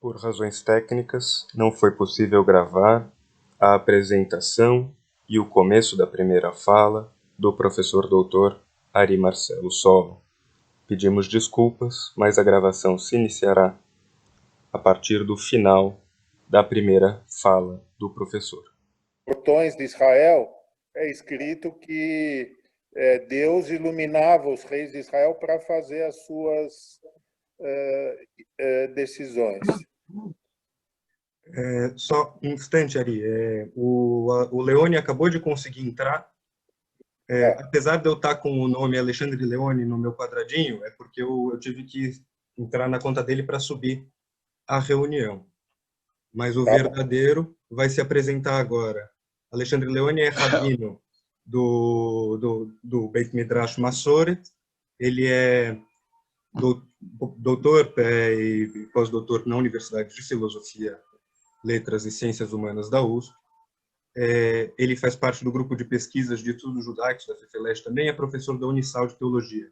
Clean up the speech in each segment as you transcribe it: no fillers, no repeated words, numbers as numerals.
Por razões técnicas, não foi possível gravar a apresentação e o começo da primeira fala do professor doutor Ari Marcelo Solon. Pedimos desculpas, mas a gravação se iniciará a partir do final da primeira fala do professor. Portões de Israel, é escrito que Deus iluminava os reis de Israel para fazer as suas decisões. Só um instante, Ari. O Leone acabou de conseguir entrar. Apesar de eu estar com o nome Alexandre Leone no meu quadradinho, é porque eu tive que entrar na conta dele para subir a reunião. Mas o verdadeiro vai se apresentar agora. Alexandre Leone é rabino do Beit Midrash Massoret. Ele é doutor e pós-doutor na Universidade de Filosofia, Letras e Ciências Humanas da USP. Ele faz parte do grupo de pesquisas de estudos judaicos da FEFELESH também, é professor da Unisal de Teologia.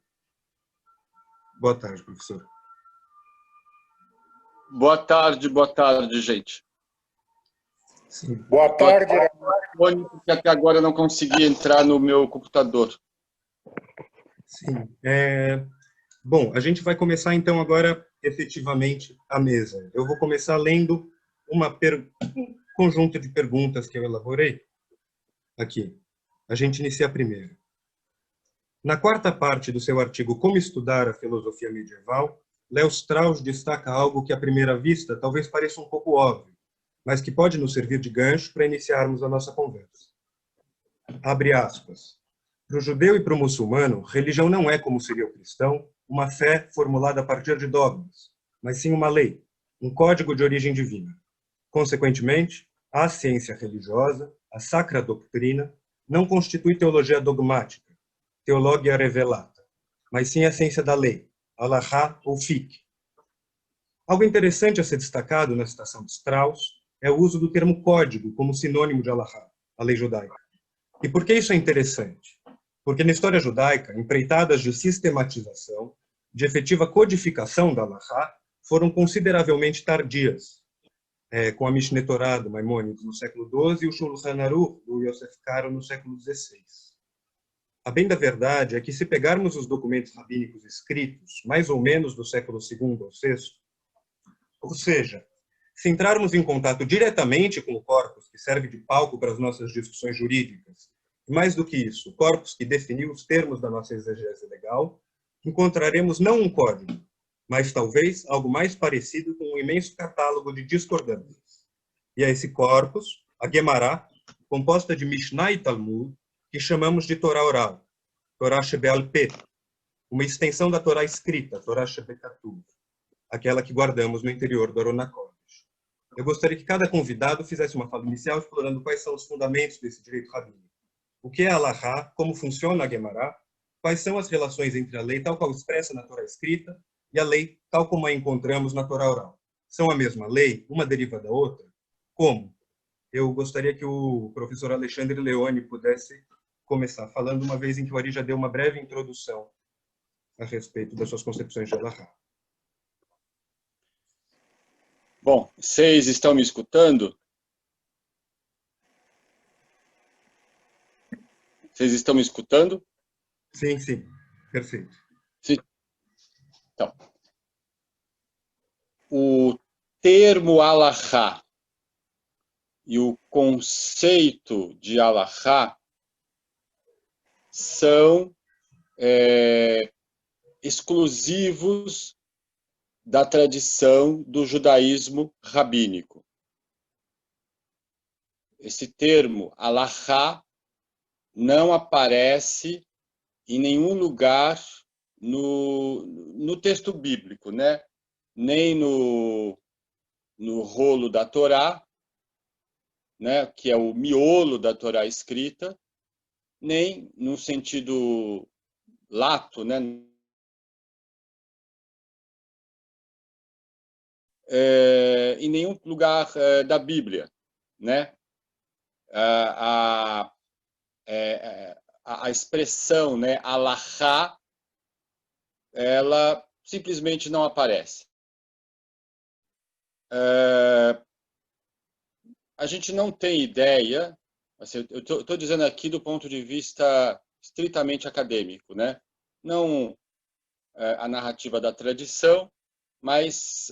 Boa tarde, professor. Boa tarde, gente. Sim. Boa tarde. Porque até agora eu não consegui entrar no meu computador. Sim. Bom, a gente vai começar então agora efetivamente a mesa. Eu vou começar lendo um conjunto de perguntas que eu elaborei aqui. A gente inicia a primeira. Na quarta parte do seu artigo Como Estudar a Filosofia Medieval, Léo Strauss destaca algo que à primeira vista talvez pareça um pouco óbvio, mas que pode nos servir de gancho para iniciarmos a nossa conversa. Abre aspas. Para o judeu e para o muçulmano, religião não é, como seria o cristão, uma fé formulada a partir de dogmas, mas sim uma lei, um código de origem divina. Consequentemente, a ciência religiosa, a sacra doutrina, não constitui teologia dogmática, teologia revelata, mas sim a ciência da lei, halachá ou fiqh. Algo interessante a ser destacado na citação de Strauss é o uso do termo código como sinônimo de halachá, a lei judaica. E por que isso é interessante? Porque na história judaica, empreitadas de sistematização, de efetiva codificação da halachá, foram consideravelmente tardias, com a Mishneh Torah do Maimônides no século XII e o Shulchan Aruch do Yosef Karo no século XVI. A bem da verdade é que, se pegarmos os documentos rabínicos escritos, mais ou menos do século II ao VI, ou seja, se entrarmos em contato diretamente com o corpus que serve de palco para as nossas discussões jurídicas, e mais do que isso, o corpus que definiu os termos da nossa exegese legal, encontraremos não um código, mas talvez algo mais parecido com um imenso catálogo de discordâncias. E a esse corpus, a Guemará, composta de Mishnah e Talmud, que chamamos de Torá oral, Torá Shebe'al Peh, uma extensão da Torá escrita, Torá Shebekatuv, aquela que guardamos no interior do Aron HaKodesh. Eu gostaria que cada convidado fizesse uma fala inicial explorando quais são os fundamentos desse direito rabínico. O que é a halachá, como funciona a Guemará, quais são as relações entre a lei tal qual expressa na Torá escrita e a lei tal como a encontramos na Torá oral. São a mesma lei, uma deriva da outra? Como? Eu gostaria que o professor Alexandre Leone pudesse começar falando, uma vez em que o Ari já deu uma breve introdução a respeito das suas concepções de halachá. Bom, vocês estão me escutando? Vocês estão me escutando? Sim, sim. Perfeito. Sim. Então, o termo halachá e o conceito de halachá são exclusivos da tradição do judaísmo rabínico. Esse termo halachá não aparece em nenhum lugar no texto bíblico, né? Nem no rolo da Torá, né? Que é o miolo da Torá escrita, nem no sentido lato, né? Em nenhum lugar da Bíblia, né? A expressão, né, halachá, ela simplesmente não aparece. a gente não tem ideia, assim, eu estou dizendo aqui do ponto de vista estritamente acadêmico, né? Não a narrativa da tradição, mas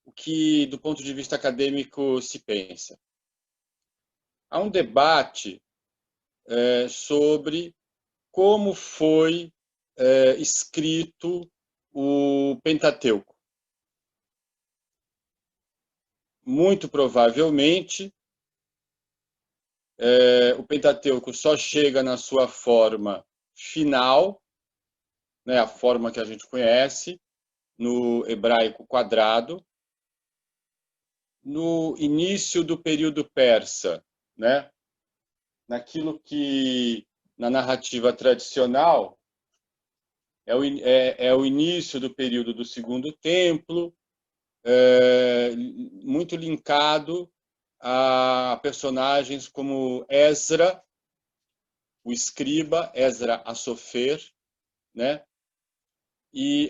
o que, do ponto de vista acadêmico, se pensa. Há um debate sobre como foi escrito o Pentateuco. Muito provavelmente, o Pentateuco só chega na sua forma final, né, a forma que a gente conhece, no hebraico quadrado, no início do período persa, né, naquilo que, na narrativa tradicional, é o início do período do Segundo Templo, muito linkado a personagens como Esdra, o escriba, Esdra a Sofer, né? E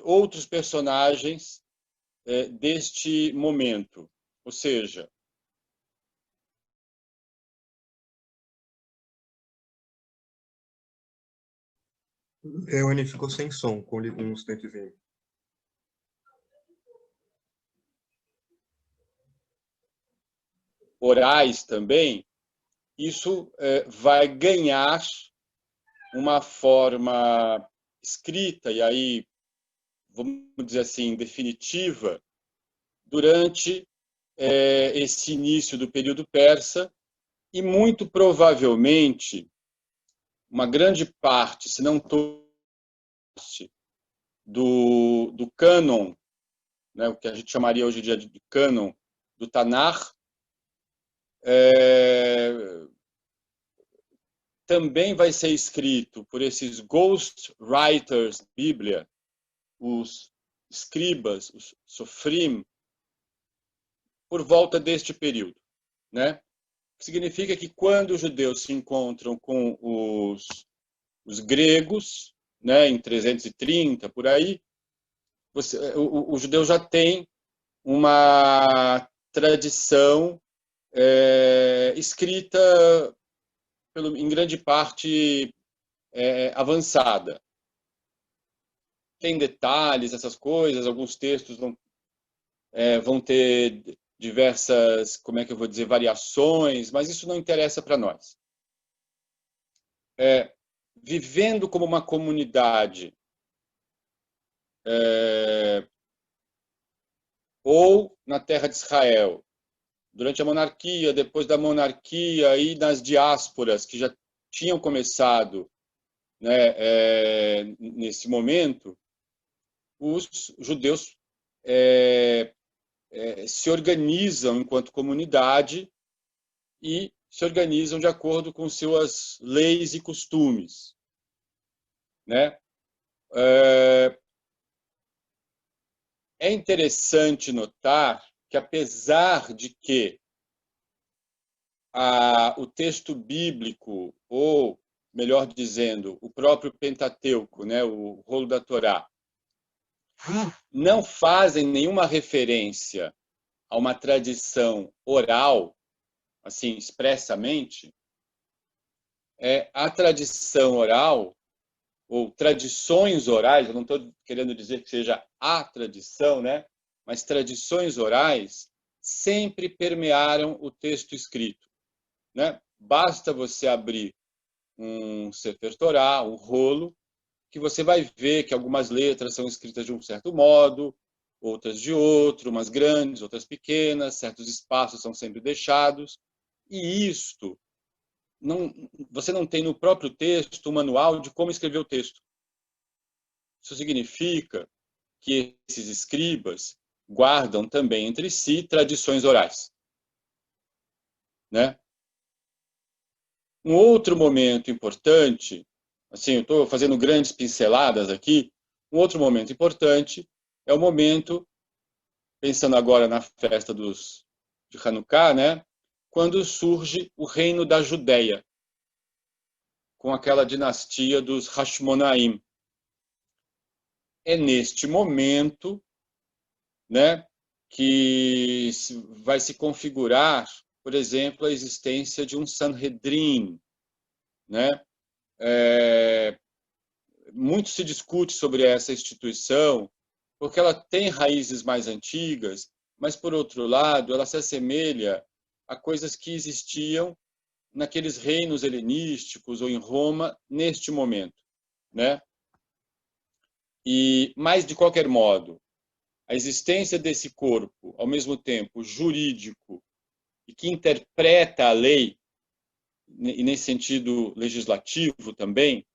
outros personagens deste momento. Ou seja, Leone ficou sem som, com um instantezinho. orais também, isso vai ganhar uma forma escrita, e aí, vamos dizer assim, definitiva, durante esse início do período persa, e muito provavelmente uma grande parte, se não toda, do cânon, né, o que a gente chamaria hoje em dia de cânon do Tanakh, também vai ser escrito por esses ghost writers da Bíblia, os escribas, os sofrim, por volta deste período, né? Significa que quando os judeus se encontram com os gregos, né, em 330, por aí, o judeu já tem uma tradição escrita, em grande parte, avançada. Tem detalhes, essas coisas, alguns textos vão ter diversas, como é que eu vou dizer, variações, mas isso não interessa para nós. Vivendo como uma comunidade, ou na terra de Israel, durante a monarquia, depois da monarquia e nas diásporas que já tinham começado, né, nesse momento, os judeus se organizam enquanto comunidade e se organizam de acordo com suas leis e costumes, né? É interessante notar que, apesar de que o texto bíblico, ou, melhor dizendo, o próprio Pentateuco, né, o rolo da Torá, não fazem nenhuma referência a uma tradição oral, assim, expressamente, a tradição oral, ou tradições orais, eu não estou querendo dizer que seja a tradição, né? Mas tradições orais sempre permearam o texto escrito, né? Basta você abrir um Sefer Torá, um rolo, que você vai ver que algumas letras são escritas de um certo modo, outras de outro, umas grandes, outras pequenas, certos espaços são sempre deixados, e isto você não tem no próprio texto um manual de como escrever o texto. Isso significa que esses escribas guardam também entre si tradições orais, né? Um outro momento importante, assim, eu estou fazendo grandes pinceladas aqui, um outro momento importante é o momento, pensando agora na festa de Hanukkah, né? Quando surge o reino da Judéia, com aquela dinastia dos Hashmonaim. é neste momento, né, que vai se configurar, por exemplo, a existência de um Sanhedrin, né? Muito se discute sobre essa instituição, porque ela tem raízes mais antigas, mas, por outro lado, ela se assemelha a coisas que existiam naqueles reinos helenísticos ou em Roma neste momento, né? Mas, de qualquer modo, a existência desse corpo, ao mesmo tempo jurídico e que interpreta a lei, e nesse sentido legislativo também,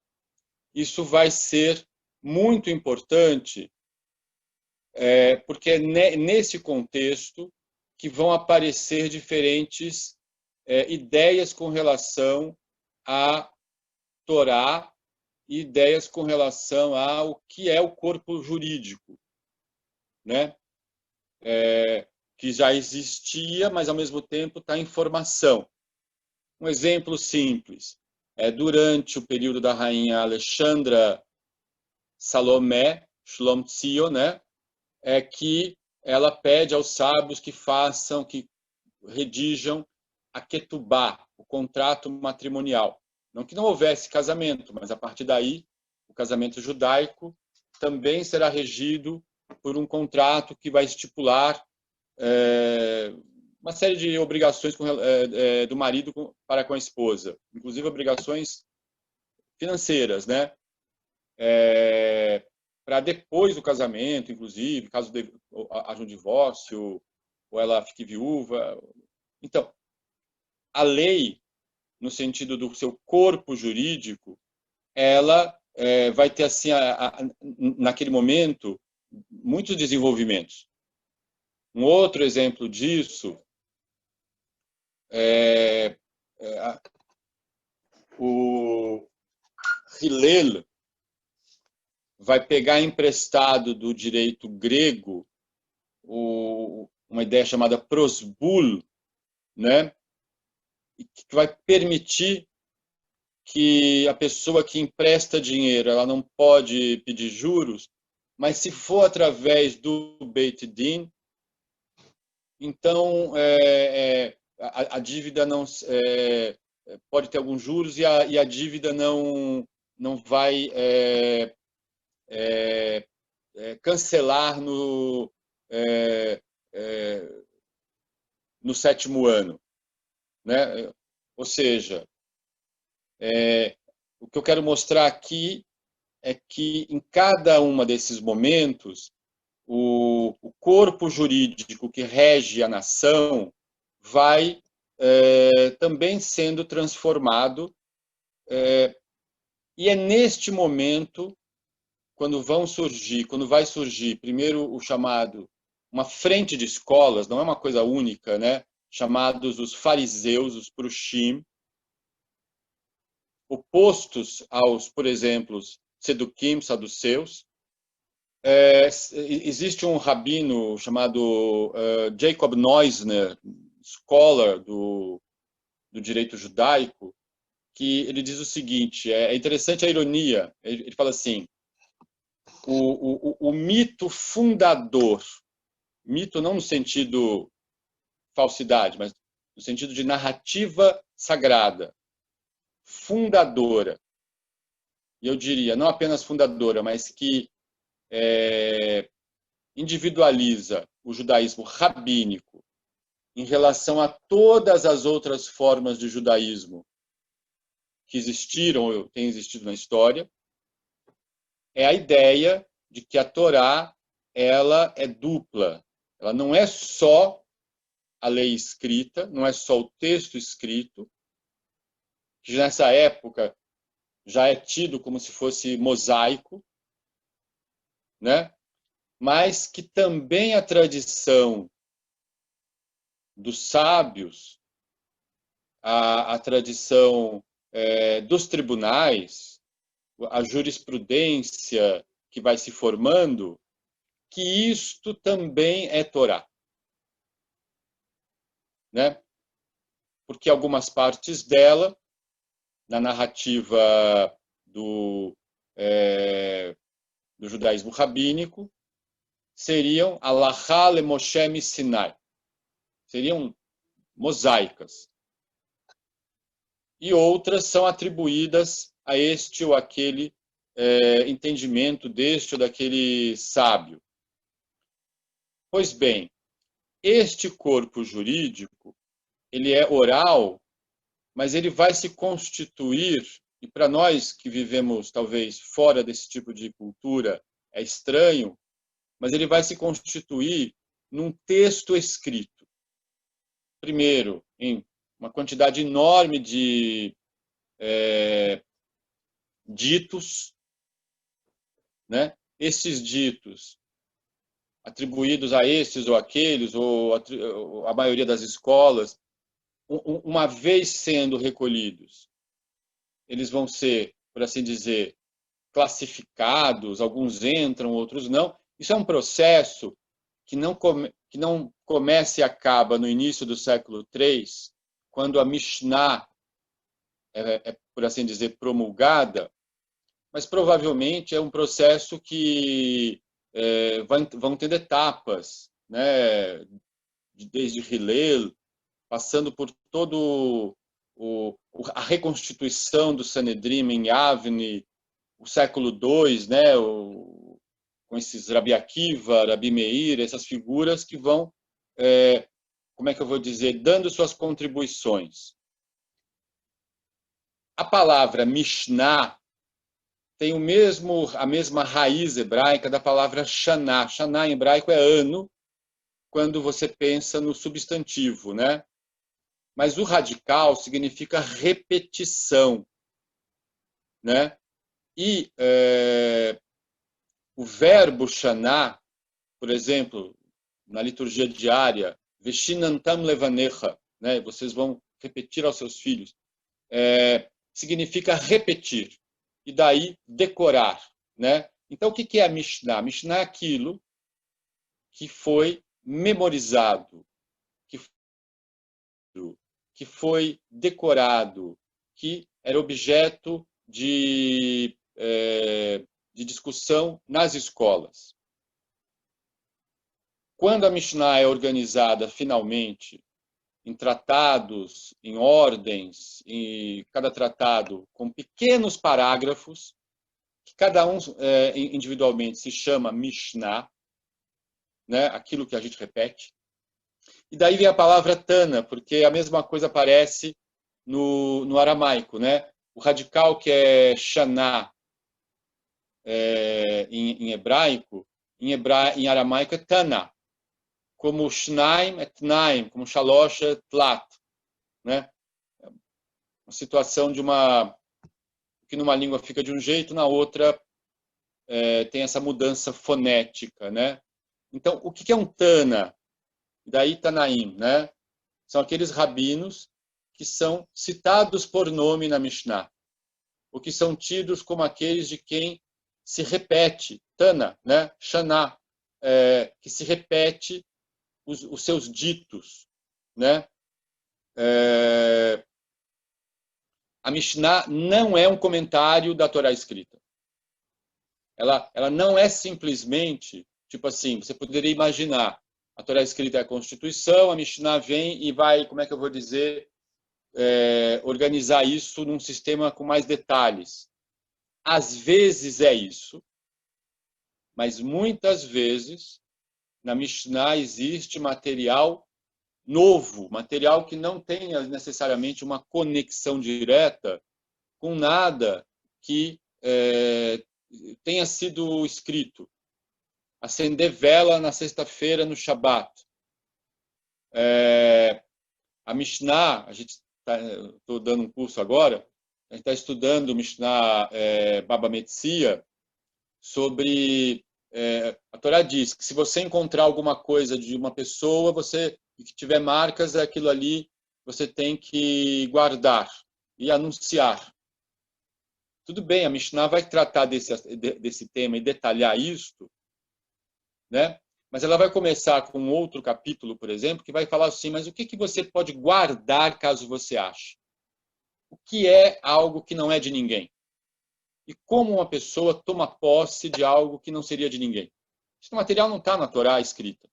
isso vai ser muito importante, porque é nesse contexto que vão aparecer diferentes ideias com relação à Torá e ideias com relação ao que é o corpo jurídico, né? Que já existia, mas ao mesmo tempo está em formação. Um exemplo simples durante o período da rainha Alexandra Salomé, Shlom Tzion, né? Que ela pede aos sábios que redigam a Ketubá, o contrato matrimonial. Não que não houvesse casamento, mas a partir daí o casamento judaico também será regido por um contrato que vai estipular uma série de obrigações do marido para com a esposa, inclusive obrigações financeiras, né? Para depois do casamento, inclusive, caso haja um divórcio ou ela fique viúva. Então, a lei, no sentido do seu corpo jurídico, ela vai ter, assim, naquele momento, muitos desenvolvimentos. Um outro exemplo disso o Hillel vai pegar emprestado do direito grego uma ideia chamada prosbul, né? Que vai permitir que a pessoa que empresta dinheiro, ela não pode pedir juros, mas se for através do Beit Din, então a dívida não pode ter alguns juros e a dívida não vai cancelar no 7º ano, né? Ou seja, o que eu quero mostrar aqui é que em cada uma desses momentos o corpo jurídico que rege a nação vai também sendo transformado, e é neste momento quando vai surgir primeiro o chamado uma frente de escolas, não é uma coisa única, né? Chamados os fariseus, os prushim, opostos aos, por exemplo, seduquim, saduceus. Existe um rabino chamado Jacob Neusner, scholar do direito judaico, que ele diz o seguinte, é interessante a ironia, ele fala assim, o mito fundador, mito não no sentido falsidade, mas no sentido de narrativa sagrada, fundadora, e eu diria, não apenas fundadora, mas que individualiza o judaísmo rabínico em relação a todas as outras formas de judaísmo que existiram ou têm existido na história, é a ideia de que a Torá ela é dupla. Ela não é só a lei escrita, não é só o texto escrito, que nessa época já é tido como se fosse mosaico, né? Mas que também a tradição dos sábios, a tradição dos tribunais, a jurisprudência que vai se formando, que isto também é Torá, né? Porque algumas partes dela, na narrativa do judaísmo rabínico seriam Alahá le Moshe Sinai. Seriam mosaicas. E outras são atribuídas a este ou aquele entendimento deste ou daquele sábio. Pois bem, este corpo jurídico, ele é oral, mas ele vai se constituir, e para nós que vivemos talvez fora desse tipo de cultura, é estranho, mas ele vai se constituir num texto escrito. Primeiro, em uma quantidade enorme de ditos, né? Esses ditos atribuídos a estes ou aqueles, ou a maioria das escolas, uma vez sendo recolhidos, eles vão ser, por assim dizer, classificados, alguns entram, outros não. Isso é um processo que não começa e acaba no início do século III, quando a Mishnah por assim dizer, promulgada, mas provavelmente é um processo que vão tendo etapas, né? Desde Hillel, passando por todo a reconstituição do Sanedrim em Yavne, o século II, né? Com esses Rabi Akiva, Rabi Meir, essas figuras que vão, como é que eu vou dizer, dando suas contribuições. A palavra Mishnah tem a mesma raiz hebraica da palavra Shana. Shana em hebraico é ano, quando você pensa no substantivo, né? Mas o radical significa repetição, né? E o verbo Shana, por exemplo, na liturgia diária, Veshinantam levanecha, né? Vocês vão repetir aos seus filhos, significa repetir. E daí decorar, né? Então o que é a Mishnah? A Mishnah é aquilo que foi memorizado, que foi decorado, que era objeto de discussão nas escolas. Quando a Mishnah é organizada finalmente em tratados, em ordens, em cada tratado com pequenos parágrafos, que cada um individualmente se chama Mishnah, né? Aquilo que a gente repete. E daí vem a palavra Tana, porque a mesma coisa aparece no aramaico, né? O radical que é Shana em hebraico, em aramaico é Tana. Como Shnaim é Tnaim, como Shalosh é Tlat, né? Uma situação que numa língua fica de um jeito, na outra tem essa mudança fonética, né? Então, o que é um Tana? Daí Tanaim, né? São aqueles rabinos que são citados por nome na Mishnah, ou que são tidos como aqueles de quem se repete, Tana, né? Shana, que se repete os seus ditos, né? A Mishnah não é um comentário da Torá escrita. Ela não é simplesmente, tipo assim, você poderia imaginar, a Torá escrita é a Constituição, a Mishnah vem e vai, como é que eu vou dizer, organizar isso num sistema com mais detalhes. Às vezes é isso, mas muitas vezes na Mishnah existe material novo, material que não tenha necessariamente uma conexão direta com nada que tenha sido escrito. Acender vela na sexta-feira no Shabat. A Mishnah, estou dando um curso agora, a gente está estudando Mishnah Baba Metzia sobre... a Torá diz que se você encontrar alguma coisa de uma pessoa, e que tiver marcas, aquilo ali você tem que guardar e anunciar. Tudo bem, a Mishnah vai tratar desse tema e detalhar isto, né? Mas ela vai começar com outro capítulo, por exemplo, que vai falar assim, mas o que você pode guardar caso você ache? O que é algo que não é de ninguém? e como uma pessoa toma posse de algo que não seria de ninguém. Esse material não está na Torá escrita.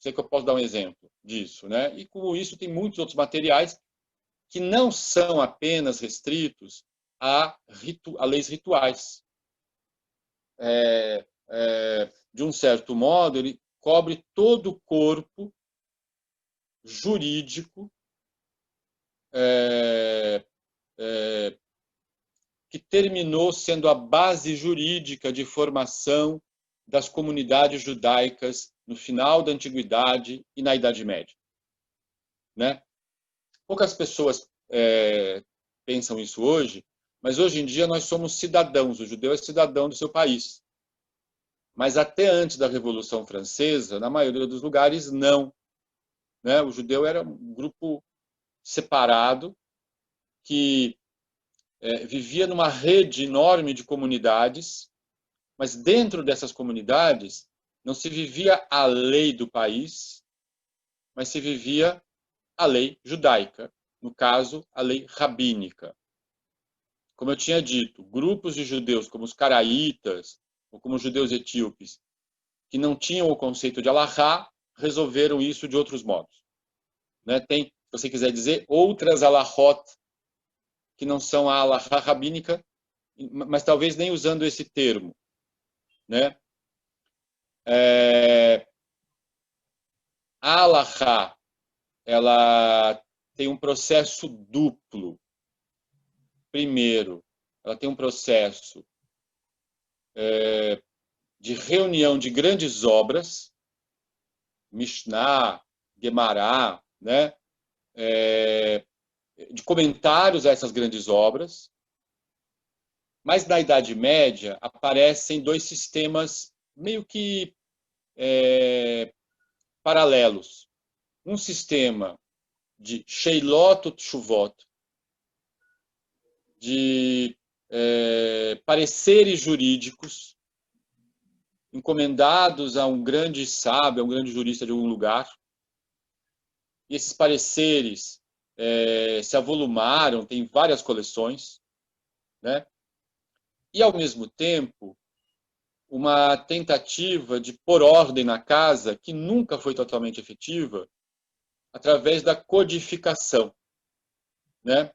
Sei que eu posso dar um exemplo disso, né? E com isso tem muitos outros materiais que não são apenas restritos a leis rituais. De um certo modo, ele cobre todo o corpo jurídico que terminou sendo a base jurídica de formação das comunidades judaicas no final da Antiguidade e na Idade Média. Né? Poucas pessoas pensam isso hoje, mas hoje em dia nós somos cidadãos, o judeu é cidadão do seu país. Mas até antes da Revolução Francesa, na maioria dos lugares, não. Né? O judeu era um grupo separado que vivia numa rede enorme de comunidades, mas dentro dessas comunidades não se vivia a lei do país, mas se vivia a lei judaica, no caso, a lei rabínica. Como eu tinha dito, grupos de judeus como os caraítas, ou como os judeus etíopes, que não tinham o conceito de alahá, resolveram isso de outros modos. Né? Tem, se você quiser dizer, outras alahot, que não são a alahá rabínica, mas talvez nem usando esse termo. Né? A alahá, ela tem um processo duplo. Primeiro, ela tem um processo de reunião de grandes obras, Mishnah, Gemara, né? De comentários a essas grandes obras. Mas na Idade Média aparecem dois sistemas meio que paralelos. Um sistema de Sheilot Utshuvot, de pareceres jurídicos encomendados a um grande sábio, a um grande jurista de algum lugar. E esses pareceres se avolumaram, tem várias coleções, né? E, ao mesmo tempo, uma tentativa de pôr ordem na casa, que nunca foi totalmente efetiva, através da codificação. Né?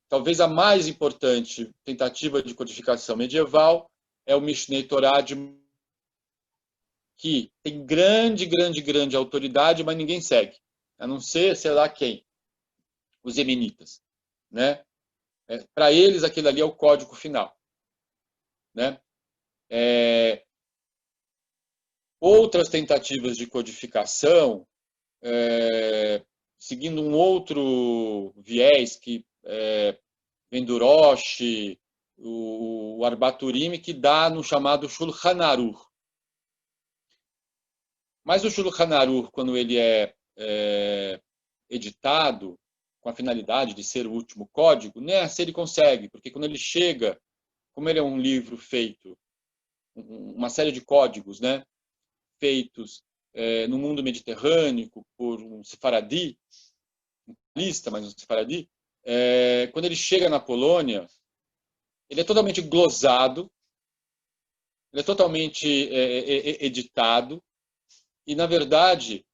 Talvez a mais importante tentativa de codificação medieval é o Mishneh Torah, que tem grande autoridade, mas ninguém segue, a não ser, sei lá quem, os Yemenitas. Né? Para eles, aquilo ali é o código final. Né? Outras tentativas de codificação, seguindo um outro viés que vem do Rosh, o Arbaturimi, que dá no chamado Shulchan Aruch. Mas o Shulchan Aruch, quando ele é editado, com a finalidade de ser o último código, nem assim ele consegue, porque quando ele chega, como ele é um livro feito, uma série de códigos, né, feitos no mundo mediterrâneo por um sefaradi, um lista, mas um sefaradi, quando ele chega na Polônia, ele é totalmente glosado, ele é totalmente editado, e, na verdade,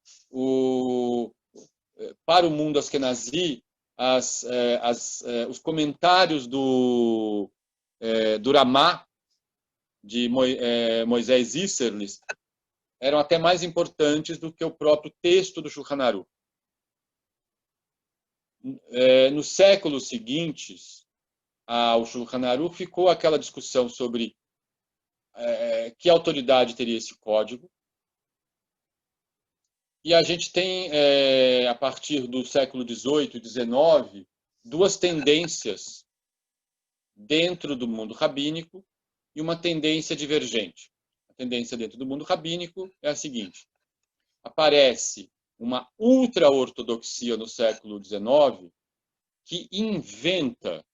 para o mundo askenazi, os comentários do Ramá, de Moisés Isserles, eram até mais importantes do que o próprio texto do Shulchan Aruch. Nos séculos seguintes ao Shulchan Aruch ficou aquela discussão sobre que autoridade teria esse código. E a gente tem, a partir do século XVIII e XIX, duas tendências dentro do mundo rabínico e uma tendência divergente. A tendência dentro do mundo rabínico é a seguinte: aparece uma ultra-ortodoxia no século XIX que inventa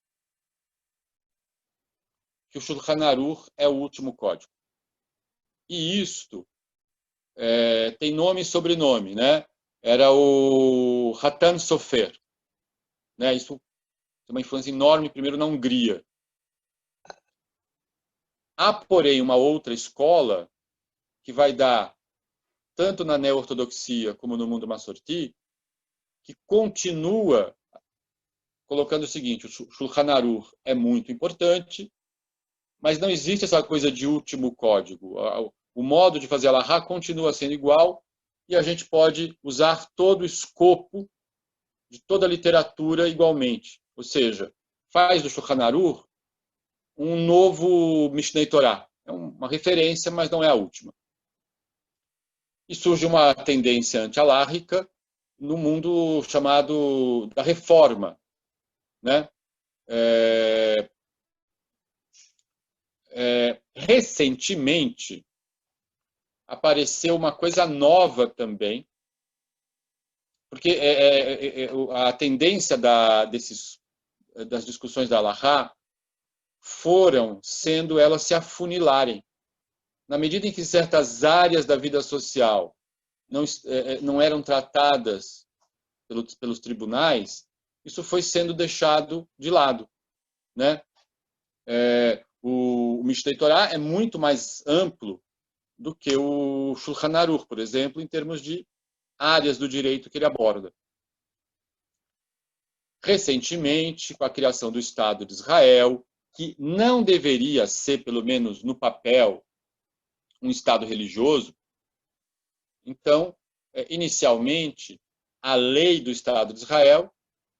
que o Shulchan Aruch é o último código. E isto tem nome e sobrenome, né? Era o Hatan Sofer. Né? Isso tem uma influência enorme, primeiro na Hungria. Há, porém, uma outra escola que vai dar, tanto na neo-ortodoxia como no mundo massorti, que continua colocando o seguinte: o Shulchan Aruch é muito importante, mas não existe essa coisa de último código. O modo de fazer Halahá continua sendo igual e a gente pode usar todo o escopo de toda a literatura igualmente. Ou seja, faz do Shulchan Aruch um novo Mishnei Torah. É uma referência, mas não é a última. E surge uma tendência anti-alárrica no mundo chamado da reforma, né? Recentemente, apareceu uma coisa nova também, porque a tendência das discussões da Halahá foram sendo elas se afunilarem. Na medida em que certas áreas da vida social não eram tratadas pelos tribunais, isso foi sendo deixado de lado, né? O Mishnei Torah é muito mais amplo do que o Shulchan Aruch, por exemplo, em termos de áreas do direito que ele aborda. Recentemente, com a criação do Estado de Israel, que não deveria ser, pelo menos no papel, um Estado religioso, então, inicialmente, a lei do Estado de Israel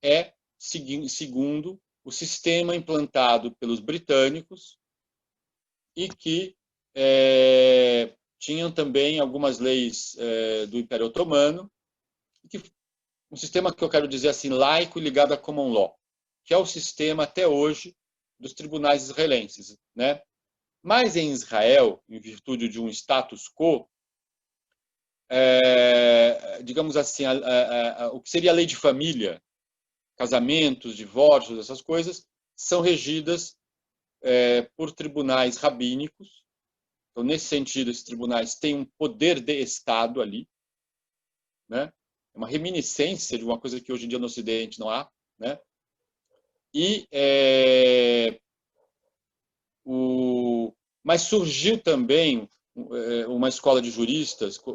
é segundo o sistema implantado pelos britânicos e que tinham também algumas leis do Império Otomano, um sistema que eu quero dizer assim, laico e ligado à common law, que é o sistema até hoje dos tribunais israelenses, né? Mas em Israel, em virtude de um status quo, digamos assim, o que seria a lei de família, casamentos, divórcios, essas coisas, são regidas por tribunais rabínicos. Então, nesse sentido, esses tribunais têm um poder de Estado ali, né? É uma reminiscência de uma coisa que hoje em dia no Ocidente não há, né? Mas surgiu também uma escola de juristas, o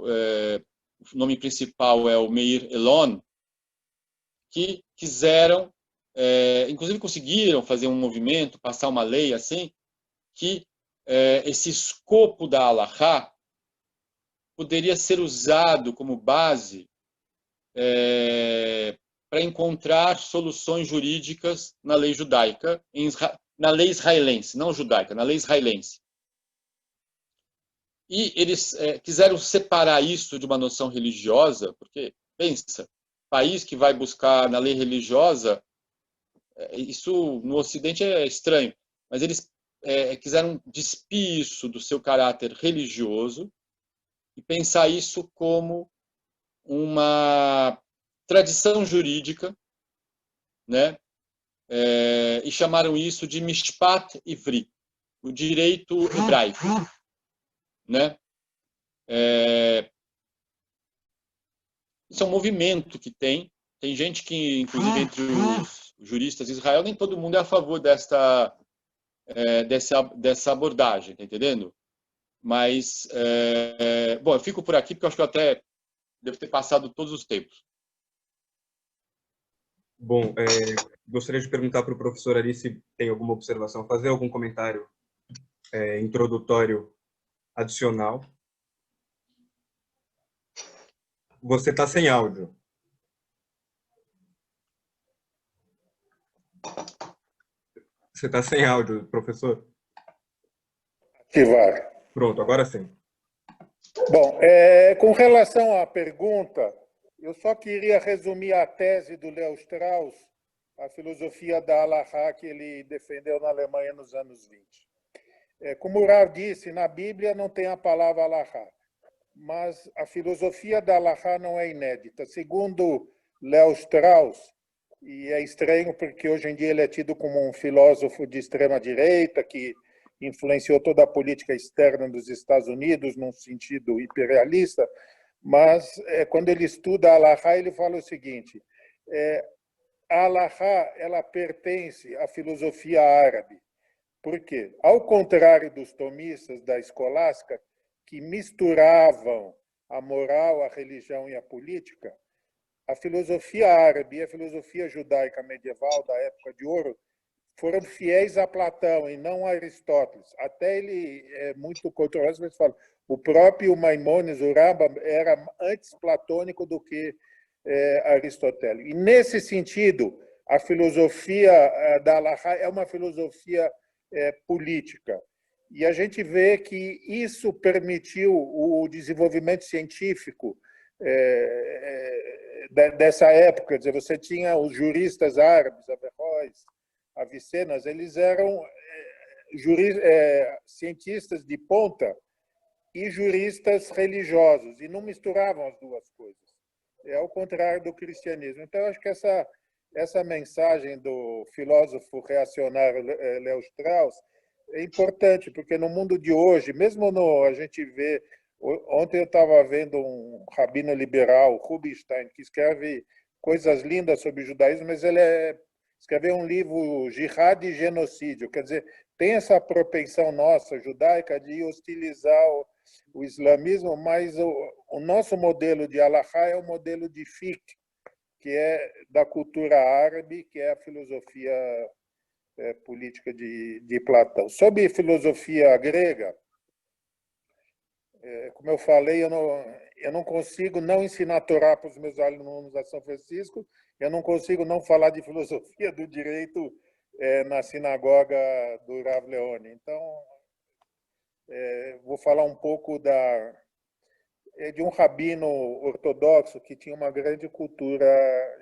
nome principal é o Meir Elon, que quiseram, inclusive conseguiram fazer um movimento, passar uma lei assim, que esse escopo da Halahá poderia ser usado como base para encontrar soluções jurídicas na lei judaica, na lei israelense, não judaica, na lei israelense. E eles quiseram separar isso de uma noção religiosa, porque, pensa, país que vai buscar na lei religiosa, isso no Ocidente é estranho, mas eles quiseram despir isso do seu caráter religioso e pensar isso como uma tradição jurídica, né? E chamaram isso de Mishpat Ivri, o direito hebraico, né? Isso é um movimento que tem gente que, inclusive entre os juristas de Israel, nem todo mundo é a favor dessa abordagem, tá entendendo? Mas, bom, eu fico por aqui porque eu acho que eu até devo ter passado todos os tempos. Bom, gostaria de perguntar para o professor ali se tem alguma observação, fazer algum comentário introdutório adicional. Você está sem áudio. Você está sem áudio, professor? Ativar. Pronto, agora sim. Bom, com relação à pergunta, eu só queria resumir a tese do Leo Strauss, a filosofia da Halahá que ele defendeu na Alemanha nos anos 20. Como o Rav disse, na Bíblia não tem a palavra Halahá, mas a filosofia da Halahá não é inédita. Segundo Leo Strauss, e é estranho porque hoje em dia ele é tido como um filósofo de extrema-direita que influenciou toda a política externa dos Estados Unidos num sentido imperialista, mas quando ele estuda a Halahá, ele fala o seguinte: a Halahá ela pertence à filosofia árabe, Por quê? Ao contrário dos tomistas da escolástica, que misturavam a moral, a religião e a política, a filosofia árabe e a filosofia judaica medieval da época de ouro foram fiéis a Platão e não a Aristóteles. Até ele é muito controverso, mas fala, o próprio Maimônides, o Rambam, era antes platônico do que aristotélico. E, nesse sentido, a filosofia da Halakha é uma filosofia política. E a gente vê que isso permitiu o desenvolvimento científico dessa época. Quer dizer, você tinha os juristas árabes, Averroes, Avicennas, eles eram cientistas de ponta e juristas religiosos, e não misturavam as duas coisas. É ao contrário do cristianismo. Então, eu acho que essa mensagem do filósofo reacionário Léo Strauss é importante, porque no mundo de hoje, mesmo a gente vê... Ontem eu estava vendo um rabino liberal, Rubinstein, que escreve coisas lindas sobre o judaísmo, mas ele escreveu um livro, Jihad e Genocídio. Quer dizer, tem essa propensão nossa, judaica, de hostilizar o islamismo, mas o nosso modelo de halakha é o modelo de fiqh, que é da cultura árabe, que é a filosofia política de Platão. Sobre filosofia grega, como eu falei, eu não consigo não ensinar Torá para os meus alunos a São Francisco, eu não consigo não falar de filosofia do direito na sinagoga do Rav Leone. Então, vou falar um pouco de um rabino ortodoxo que tinha uma grande cultura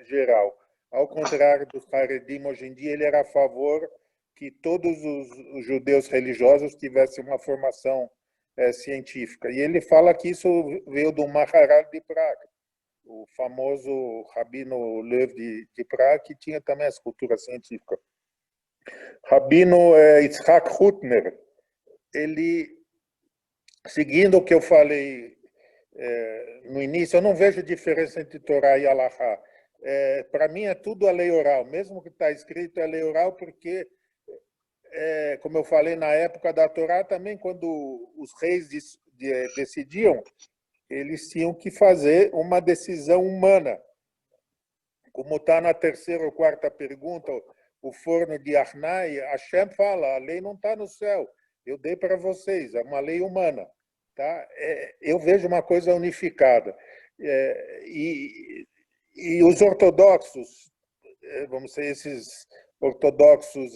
geral. Ao contrário dos Haredim, hoje em dia, ele era a favor que todos os judeus religiosos tivessem uma formação científica. E ele fala que isso veio do Maharal de Praga, o famoso rabino Lev de Praga, que tinha também essa cultura científica. Rabino Yitzhak Hutner, ele, seguindo o que eu falei no início, eu não vejo diferença entre Torá e Halakha. Para mim é tudo a lei oral, mesmo que está escrito é lei oral, porque, como eu falei na época da Torá, também quando os reis decidiam, eles tinham que fazer uma decisão humana. Como está na terceira ou quarta pergunta, o forno de Arnai, Hashem fala, a lei não está no céu, eu dei para vocês, é uma lei humana. Tá? Eu vejo uma coisa unificada. E os ortodoxos, vamos dizer, esses ortodoxos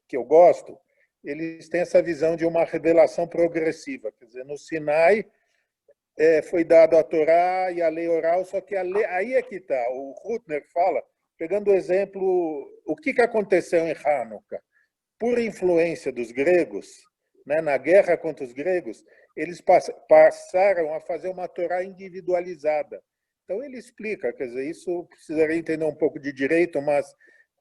que eu gosto, eles têm essa visão de uma revelação progressiva. Quer dizer, no Sinai foi dado a Torá e a lei oral, só que aí é que está. O Hutner fala, pegando o exemplo, o que aconteceu em Hanukkah? Por influência dos gregos, né, na guerra contra os gregos, eles passaram a fazer uma Torá individualizada. Então, ele explica, quer dizer, isso precisaria entender um pouco de direito, mas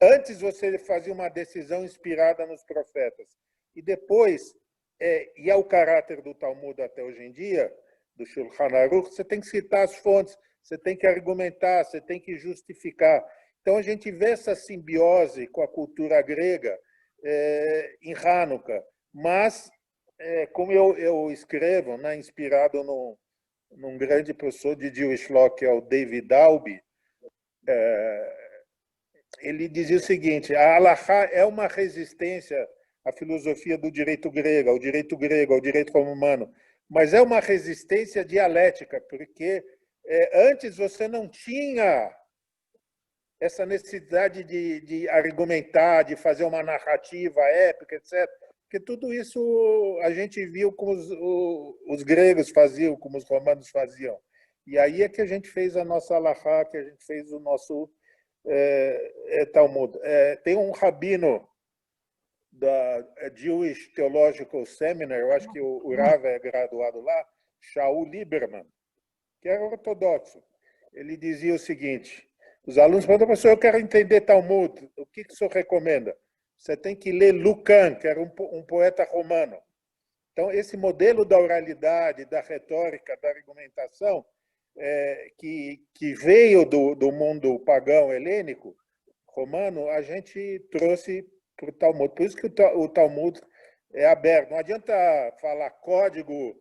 antes você fazia uma decisão inspirada nos profetas. E depois, e é o caráter do Talmud até hoje em dia, do Shulchan Aruch, você tem que citar as fontes, você tem que argumentar, você tem que justificar. Então, a gente vê essa simbiose com a cultura grega em Hanukkah, mas como eu escrevo, né, inspirado num grande professor de Jewish Law, que é o David Dalby, ele dizia o seguinte, a Halakha é uma resistência à filosofia do direito grego, ao direito romano, mas é uma resistência dialética, porque antes você não tinha essa necessidade de argumentar, de fazer uma narrativa épica, etc., porque tudo isso a gente viu como os gregos faziam, como os romanos faziam. E aí é que a gente fez a nossa halakha, que a gente fez o nosso Talmud. Tem um rabino da Jewish Theological Seminary, eu acho que o Rav é graduado lá, Shaul Lieberman, que era ortodoxo. Ele dizia o seguinte, os alunos perguntam, professor, eu quero entender Talmud, o que o senhor recomenda? Você tem que ler Lucan, que era um poeta romano. Então, esse modelo da oralidade, da retórica, da argumentação, que veio do mundo pagão helênico, romano, a gente trouxe para o Talmud. Por isso que o Talmud é aberto. Não adianta falar código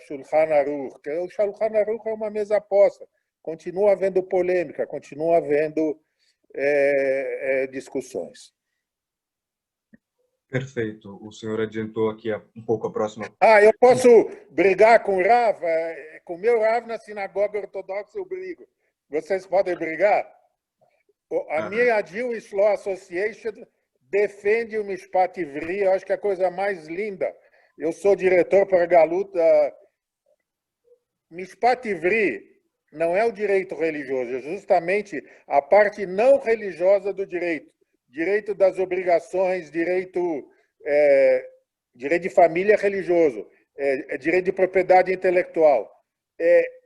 Shulchan Aruch, porque o Shulchan Aruch é uma mesa posta. Continua havendo polêmica, continua havendo discussões. Perfeito. O senhor adiantou aqui um pouco a próxima. Eu posso brigar com o Rav? Com o meu Rav na sinagoga ortodoxa eu brigo. Vocês podem brigar? A minha Jewish Law Association defende o Mishpat Ivri, eu acho que é a coisa mais linda. Eu sou diretor para a Galuta. Mishpat Ivri não é o direito religioso, é justamente a parte não religiosa do direito. Direito das obrigações, direito de família religioso, direito de propriedade intelectual.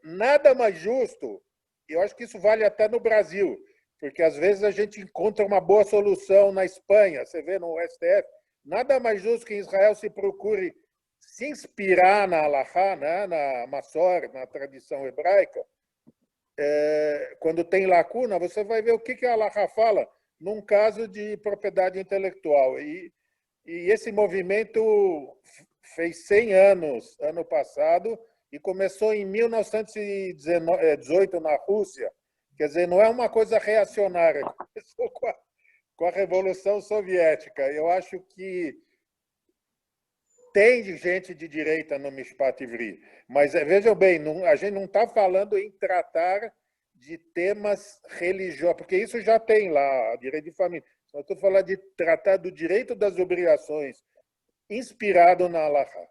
Nada mais justo, eu acho que isso vale até no Brasil, porque às vezes a gente encontra uma boa solução na Espanha, você vê no STF, nada mais justo que em Israel se procure se inspirar na Halachá, né, na Massor, na tradição hebraica. Quando tem lacuna, você vai ver o que a Halachá fala num caso de propriedade intelectual. E esse movimento fez 100 anos, ano passado, e começou em 1918 na Rússia. Quer dizer, não é uma coisa reacionária, começou com a Revolução Soviética. Eu acho que tem gente de direita no Mishpat Ivri, mas vejam bem, a gente não está falando em tratar de temas religiosos, porque isso já tem lá, direito de família. Eu estou falando de tratar do direito das obrigações, inspirado na Halachá.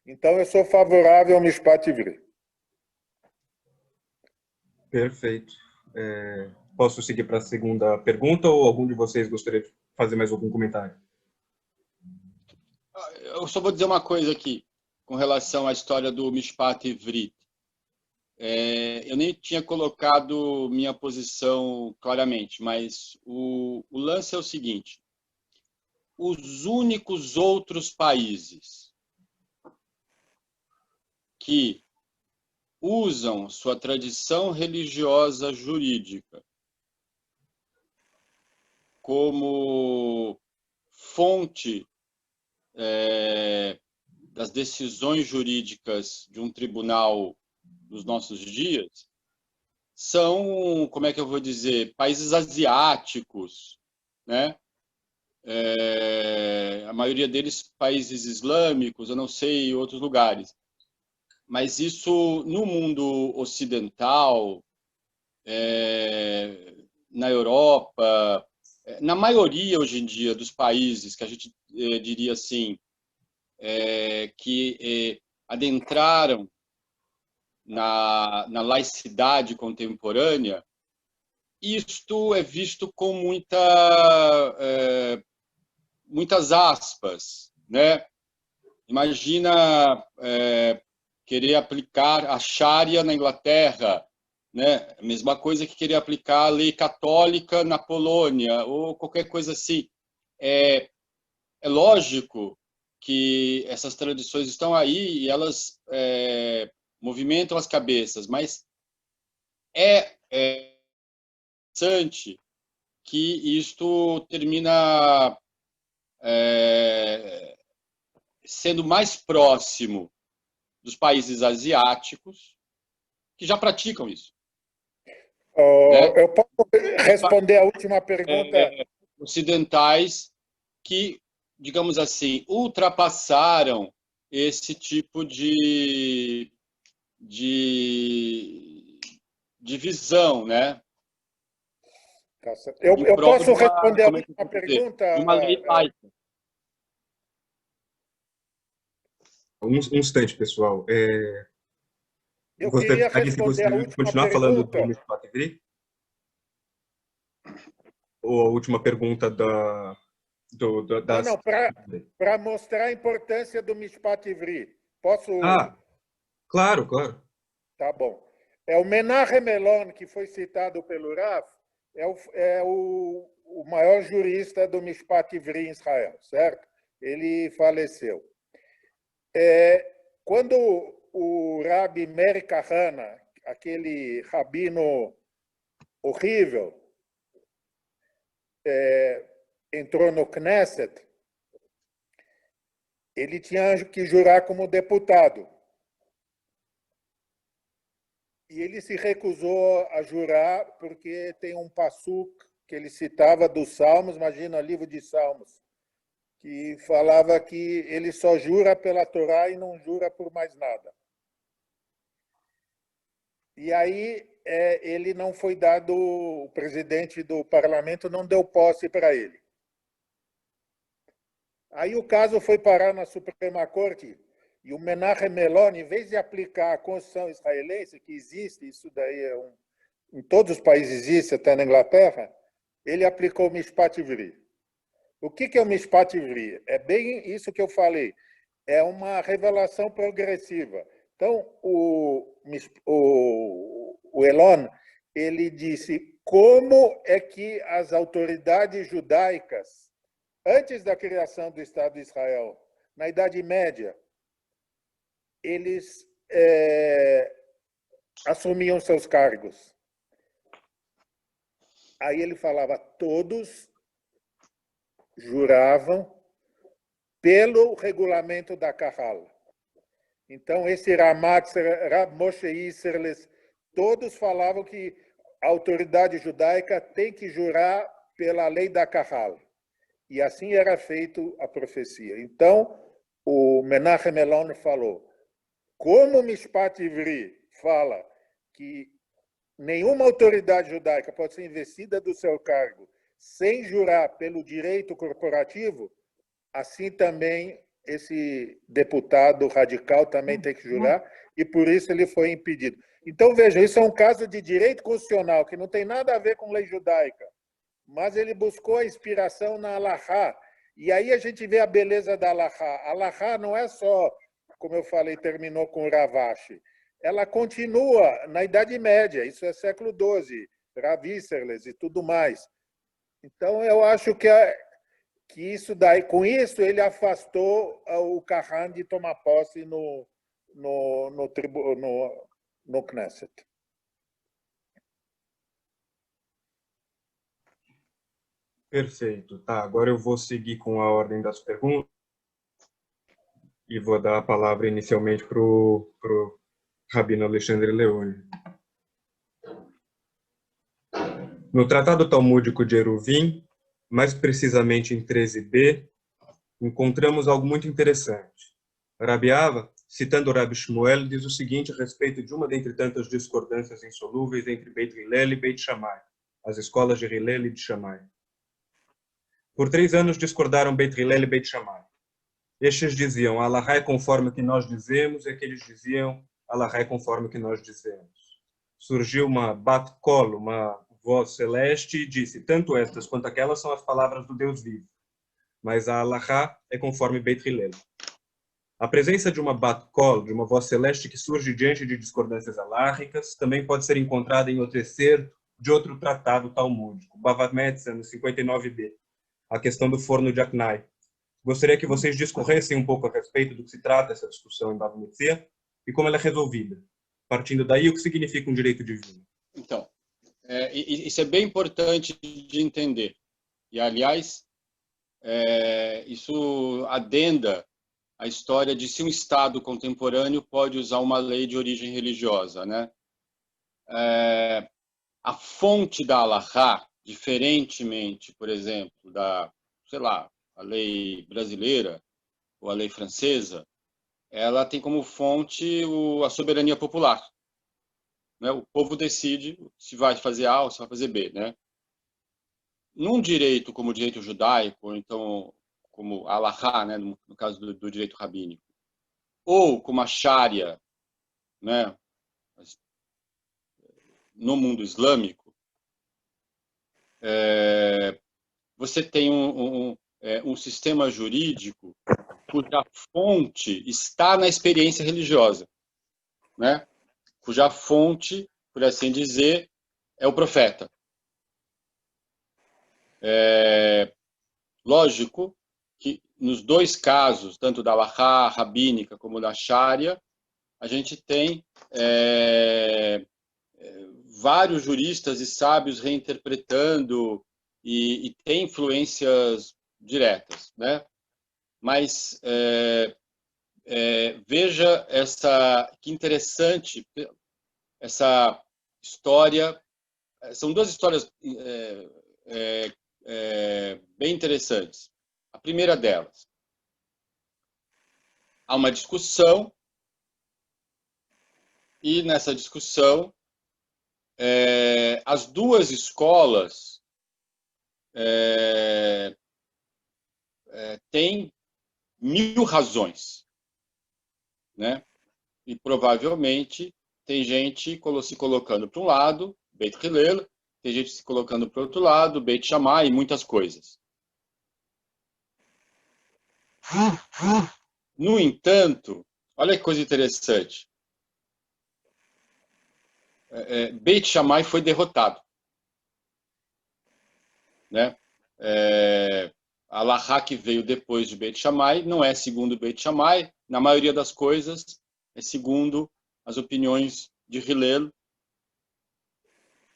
Então, eu sou favorável ao Mishpat Ivri. Perfeito. Posso seguir para a segunda pergunta ou algum de vocês gostaria de fazer mais algum comentário? Eu só vou dizer uma coisa aqui, com relação à história do Mishpat Ivri. Eu nem tinha colocado minha posição claramente, mas o lance é o seguinte: os únicos outros países que usam sua tradição religiosa jurídica como fonte das decisões jurídicas de um tribunal dos nossos dias são, como é que eu vou dizer, países asiáticos, né? A maioria deles países islâmicos, eu não sei, outros lugares. Mas isso no mundo ocidental, na Europa, na maioria hoje em dia dos países que a gente diria assim, que adentraram na laicidade contemporânea, isto é visto com muitas aspas, né? Imagina querer aplicar a Sharia na Inglaterra, né? A mesma coisa que querer aplicar a lei católica na Polônia ou qualquer coisa assim. É lógico que essas tradições estão aí e elas movimentam as cabeças, mas é interessante que isto termina sendo mais próximo dos países asiáticos que já praticam isso. Né? Eu posso responder a última pergunta? Ocidentais que, digamos assim, ultrapassaram esse tipo de visão, né? Eu posso responder a última pergunta? Uma lei laica. Um instante, pessoal. Eu queria responder a última continuar pergunta. Falando do Mishpat Ivri? Ou a última pergunta Não, para mostrar a importância do Mishpat Ivri. Posso? Claro, claro. Tá bom. O Menachem Elon, que foi citado pelo Rav, é o maior jurista do Mishpat Ivri em Israel, certo? Ele faleceu. Quando o Rabi Meir Kahana, aquele rabino horrível, entrou no Knesset, ele tinha que jurar como deputado. E ele se recusou a jurar porque tem um passuk que ele citava dos Salmos, imagina o livro de Salmos, que falava que ele só jura pela Torá e não jura por mais nada. E aí ele não foi dado, o presidente do parlamento não deu posse para ele. Aí o caso foi parar na Suprema Corte e o Menachem Elon, em vez de aplicar a Constituição israelense, que existe, isso daí em todos os países existe, até na Inglaterra, ele aplicou o Mishpat Ivri. O que é o Mishpat Ivri? É bem isso que eu falei. É uma revelação progressiva. Então, o Elon, ele disse como é que as autoridades judaicas, antes da criação do Estado de Israel, na Idade Média, eles assumiam seus cargos. Aí ele falava, todos juravam pelo regulamento da Kahal. Então, esse Ramak, Rab Moshe Isserles, todos falavam que a autoridade judaica tem que jurar pela lei da Kahal. E assim era feito a profecia. Então, o Menachem Elon falou, como o Mishpat Ivri fala que nenhuma autoridade judaica pode ser investida do seu cargo sem jurar pelo direito corporativo, assim também esse deputado radical também tem que jurar, e por isso ele foi impedido. Então, vejam, isso é um caso de direito constitucional, que não tem nada a ver com lei judaica, mas ele buscou a inspiração na Halachá, e aí a gente vê a beleza da Halachá. A Halachá não é só, como eu falei, terminou com Ravashi, ela continua na Idade Média, isso é século XII, Rav Isserles e tudo mais. Então, eu acho que isso daí, com isso, ele afastou o Kahan de tomar posse no Knesset. Perfeito. Tá, agora eu vou seguir com a ordem das perguntas e vou dar a palavra inicialmente para o Rabino Alexandre Leone. No Tratado Talmúdico de Eruvim, mais precisamente em 13b, encontramos algo muito interessante. Rabi Ava, citando Rabi Shmuel, diz o seguinte a respeito de uma dentre tantas discordâncias insolúveis entre Beit Hillel e Beit Shammai, as escolas de Hillel e de Shammai. Por 3 anos discordaram Beit Hillel e Beit Shammai. Estes diziam, Alahá é conforme o que nós dizemos, e aqueles diziam, Alahá é conforme o que nós dizemos. Surgiu uma bat-kol, uma voz celeste, e disse, tanto estas quanto aquelas são as palavras do Deus vivo, mas a Alahá é conforme Beit Hillel. A presença de uma bat-kol, de uma voz celeste que surge diante de discordâncias alárricas, também pode ser encontrada em outro excerto de outro tratado talmúdico, Bava Metzia, no 59b, a questão do forno de Aknai. Gostaria que vocês discorressem um pouco a respeito do que se trata essa discussão em Bava Metzia e como ela é resolvida. Partindo daí, o que significa um direito divino? Então, isso é bem importante de entender. E, aliás, isso adenda a história de se um Estado contemporâneo pode usar uma lei de origem religiosa, né? A fonte da Halachá, diferentemente, por exemplo, da, sei lá, a lei brasileira ou a lei francesa, ela tem como fonte a soberania popular. Né? O povo decide se vai fazer A ou se vai fazer B, né? Num direito como o direito judaico, ou então como a Halachá, né, no caso do direito rabínico, ou como a Sharia, né, no mundo islâmico, você tem um sistema jurídico cuja fonte está na experiência religiosa, né? Cuja fonte, por assim dizer, é o profeta. Lógico que nos dois casos, tanto da Halachá rabínica como da Sharia, a gente tem vários juristas e sábios reinterpretando e tem influências diretas, né? mas veja que interessante essa história. São duas histórias bem interessantes. A primeira delas, há uma discussão, e nessa discussão as duas escolas têm 1000 razões, né? E provavelmente tem gente se colocando para um lado, Beit Hillel, tem gente se colocando para o outro lado, Beit Shammai, e muitas coisas. No entanto, olha que coisa interessante. Beit Shammai foi derrotado, né? A Halachá que veio depois de Beit Shammai não é segundo Beit Shammai, na maioria das coisas é segundo as opiniões de Hillel,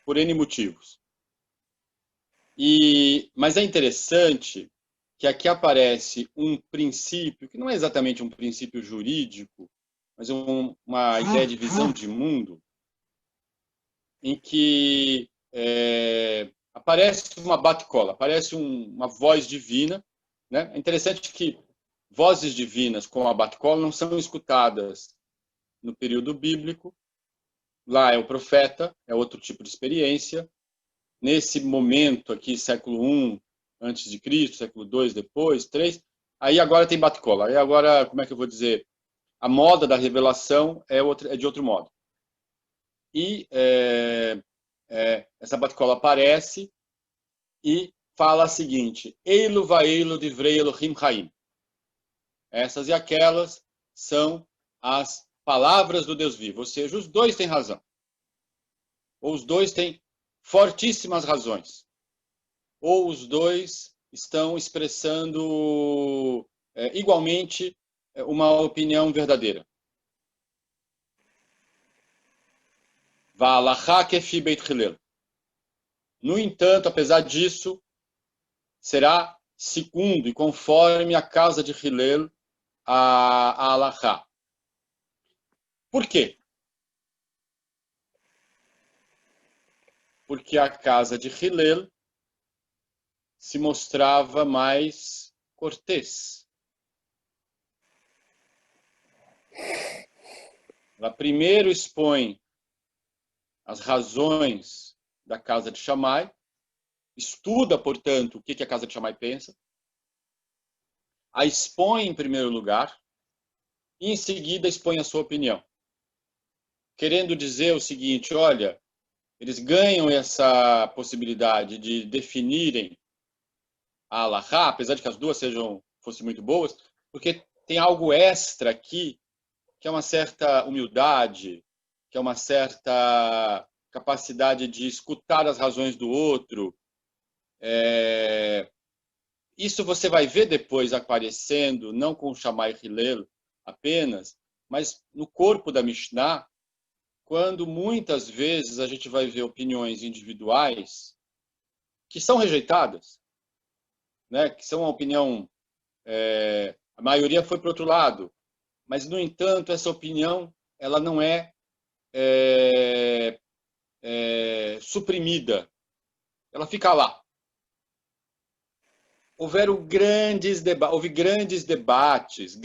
por N motivos. Mas é interessante que aqui aparece um princípio, que não é exatamente um princípio jurídico, mas uma ideia de visão de mundo, em que aparece uma bate-cola, aparece uma voz divina, né? É interessante que vozes divinas com a bate-cola não são escutadas no período bíblico. Lá é o profeta, é outro tipo de experiência. Nesse momento aqui, século I antes de Cristo, século II depois, III, aí agora tem bate-cola. Aí agora, como é que eu vou dizer? A moda da revelação é de outro modo. E essa bate-cola aparece e fala a seguinte: Eilu vaeilu divrei Elohim Chaim. Essas e aquelas são as palavras do Deus vivo. Ou seja, os dois têm razão. Ou os dois têm fortíssimas razões. Ou os dois estão expressando igualmente uma opinião verdadeira. Va'alachá kefi Beit Hillel. No entanto, apesar disso, será segundo e conforme a casa de Hillel a Halachá. Por quê? Porque a casa de Hillel se mostrava mais cortês. Ela primeiro expõe as razões da casa de Shammai, estuda, portanto, o que a casa de Shammai pensa, a expõe em primeiro lugar e, em seguida, expõe a sua opinião. Querendo dizer o seguinte: olha, eles ganham essa possibilidade de definirem a Halachá, apesar de que as duas fossem muito boas, porque tem algo extra aqui, que é uma certa humildade, que é uma certa capacidade de escutar as razões do outro. Isso você vai ver depois aparecendo, não com o Shammai Hillel apenas, mas no corpo da Mishnah, quando muitas vezes a gente vai ver opiniões individuais que são rejeitadas, né? Que são uma opinião, a maioria foi para o outro lado, mas, no entanto, essa opinião ela não é suprimida, ela fica lá. Houve grandes debates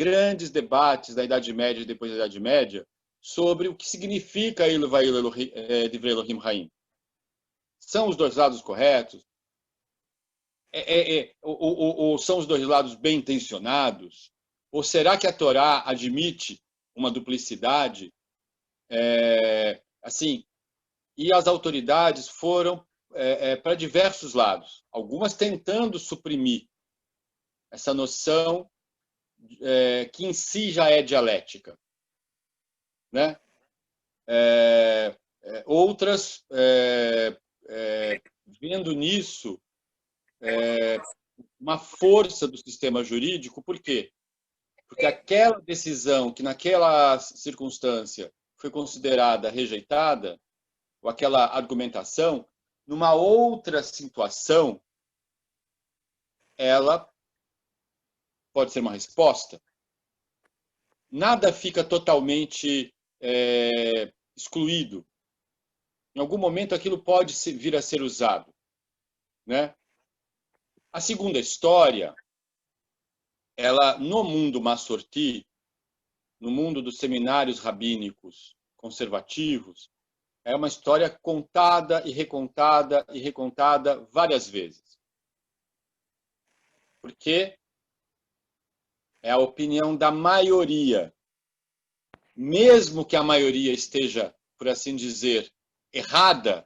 da Idade Média e depois da Idade Média sobre o que significa Eilu vaeilu divrei Elohim Chaim. São os dois lados corretos? Ou são os dois lados bem intencionados? Ou será que a Torá admite uma duplicidade? Assim, e as autoridades foram para diversos lados, algumas tentando suprimir essa noção que em si já é dialética, né? Outras vendo nisso uma força do sistema jurídico. Por quê? Porque aquela decisão que naquela circunstância foi considerada rejeitada, ou aquela argumentação, numa outra situação, ela pode ser uma resposta. Nada fica totalmente excluído. Em algum momento aquilo pode vir a ser usado, né? A segunda história, ela no mundo massorti, no mundo dos seminários rabínicos conservativos, é uma história contada e recontada várias vezes. Porque é a opinião da maioria. Mesmo que a maioria esteja, por assim dizer, errada,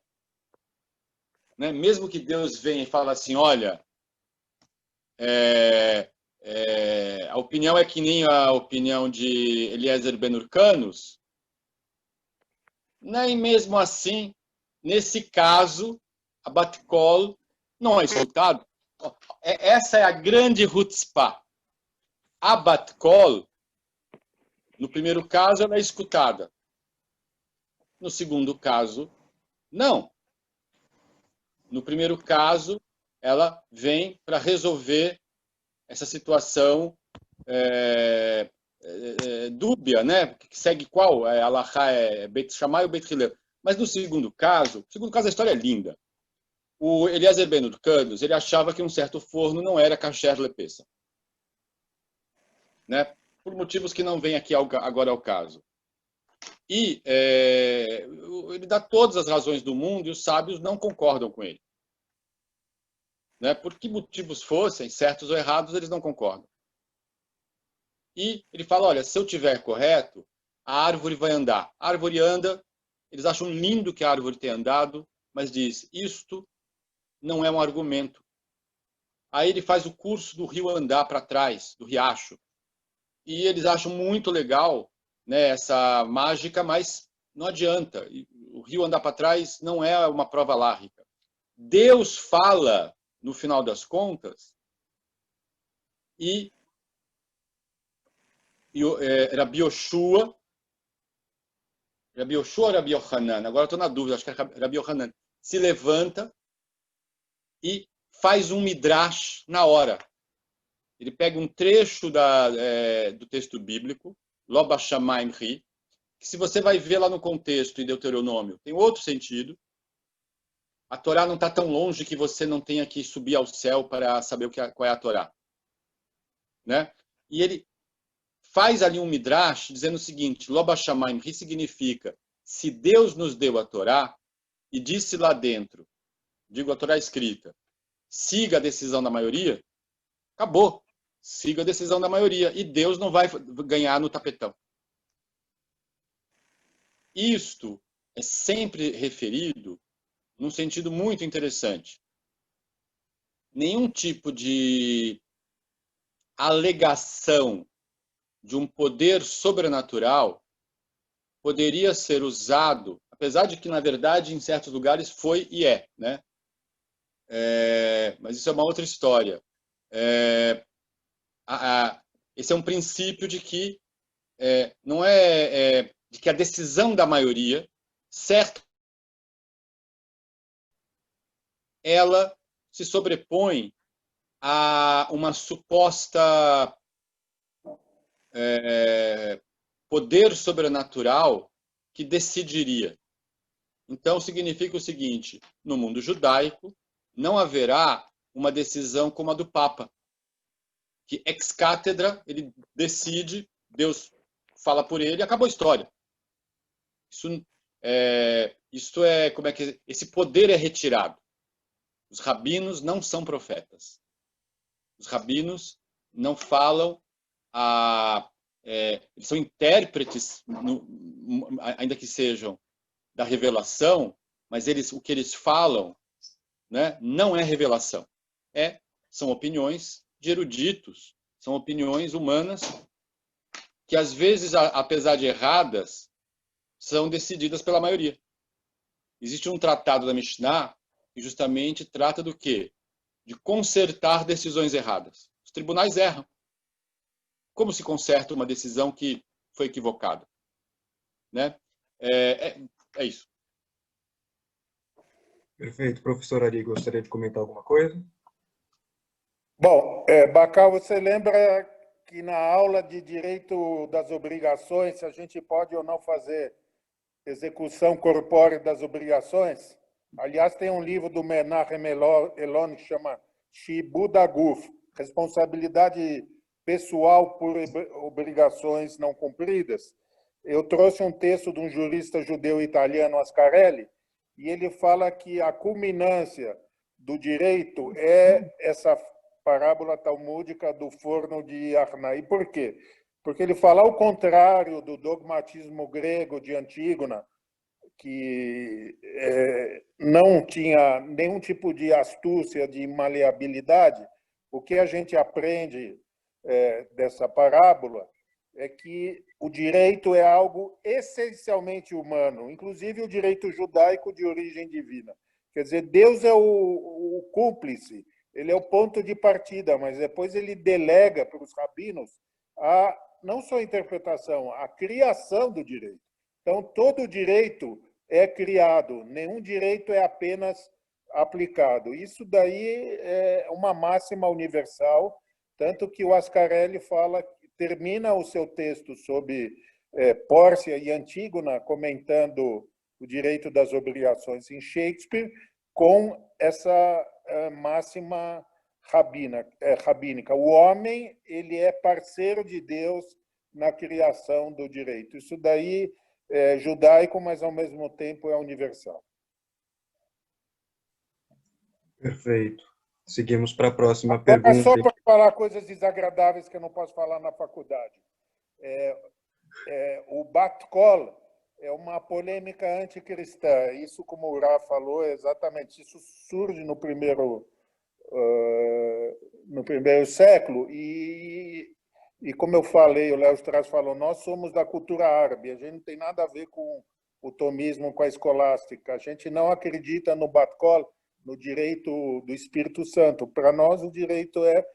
né? Mesmo que Deus venha e fale assim, olha, a opinião é que nem a opinião de Eliezer Ben Urcanos, nem mesmo assim, nesse caso, a Bat-Kol não é escutado. Essa é a grande Hutzpah. A Bat-Kol, no primeiro caso, ela é escutada. No segundo caso, não. No primeiro caso, ela vem para resolver essa situação dúbia, né? Que segue qual? Alahá é Beit Shammai ou Beit Hillel? Mas no segundo caso a história é linda. O Eliezer Ben Urcanos, ele achava que um certo forno não era kasher lepessa, né? Por motivos que não vêm aqui agora ao caso. E ele dá todas as razões do mundo e os sábios não concordam com ele, né? Por que motivos fossem, certos ou errados, eles não concordam. E ele fala, olha, se eu tiver correto, a árvore vai andar. A árvore anda, eles acham lindo que a árvore tenha andado, mas diz, isto não é um argumento. Aí ele faz o curso do rio andar para trás, do riacho. E eles acham muito legal, né, essa mágica, mas não adianta. O rio andar para trás não é uma prova lárgica. Deus fala, no final das contas, e Rabi Yoshua ou Rabi Yohanan, agora estou na dúvida, acho que é Rabi Yohanan, se levanta e faz um midrash na hora. Ele pega um trecho do texto bíblico, Lo Bashamayim Ri, que se você vai ver lá no contexto em Deuteronômio, tem outro sentido. A Torá não está tão longe que você não tenha que subir ao céu para saber qual é a Torá, né? E ele faz ali um midrash dizendo o seguinte, Lo Bashamayim Ri significa, se Deus nos deu a Torá e disse lá dentro, digo a Torá escrita, siga a decisão da maioria, acabou. Siga a decisão da maioria e Deus não vai ganhar no tapetão. Isto é sempre referido num sentido muito interessante. Nenhum tipo de alegação de um poder sobrenatural poderia ser usado, apesar de que, na verdade, em certos lugares foi e é, né? Mas isso é uma outra história. Esse é um princípio de que não de que a decisão da maioria, certo, ela se sobrepõe a uma suposta poder sobrenatural que decidiria. Então, significa o seguinte, no mundo judaico, não haverá uma decisão como a do Papa, que ex cátedra, ele decide, Deus fala por ele e acabou a história. Isso como é que esse poder é retirado. Os rabinos não são profetas. Os rabinos não falam eles são intérpretes, ainda que sejam da revelação, mas o que eles falam, né, não é revelação. São opiniões de eruditos, são opiniões humanas que, às vezes, apesar de erradas, são decididas pela maioria. Existe um tratado da Mishnah que justamente trata do quê? De consertar decisões erradas. Os tribunais erram. Como se conserta uma decisão que foi equivocada? Né? É isso. Perfeito. Professor Ari, gostaria de comentar alguma coisa? Bom, Bacal, você lembra que na aula de direito das obrigações, se a gente pode ou não fazer execução corpórea das obrigações. Aliás, tem um livro do Menachem Elon que chama Shibud Aguf, responsabilidade pessoal por obrigações não cumpridas. Eu trouxe um texto de um jurista judeu italiano, Ascarelli, e ele fala que a culminância do direito é essa parábola talmúdica do forno de Arnaí. Por quê? Porque ele fala ao contrário do dogmatismo grego de Antígona, que não tinha nenhum tipo de astúcia, de maleabilidade. O que a gente aprende dessa parábola é que o direito é algo essencialmente humano, inclusive o direito judaico de origem divina. Quer dizer, Deus é o cúmplice, ele é o ponto de partida, mas depois ele delega para os rabinos não só a interpretação, a criação do direito. Então, todo direito é criado, nenhum direito é apenas aplicado. Isso daí é uma máxima universal, tanto que o Ascarelli termina o seu texto sobre Pórcia e Antígona, comentando o direito das obrigações em Shakespeare, com essa máxima rabínica. O homem, ele é parceiro de Deus na criação do direito. Isso daí é judaico, mas ao mesmo tempo é universal. Perfeito. Seguimos para a próxima pergunta. Só para falar coisas desagradáveis que eu não posso falar na faculdade. O Bat Kol é uma polêmica anticristã. Isso, como o Rá falou, é exatamente. Isso surge no primeiro século e como eu falei, o Léo Strauss falou, nós somos da cultura árabe, a gente não tem nada a ver com o tomismo, com a escolástica, a gente não acredita no Bat Kol, no direito do Espírito Santo. Para nós, o direito é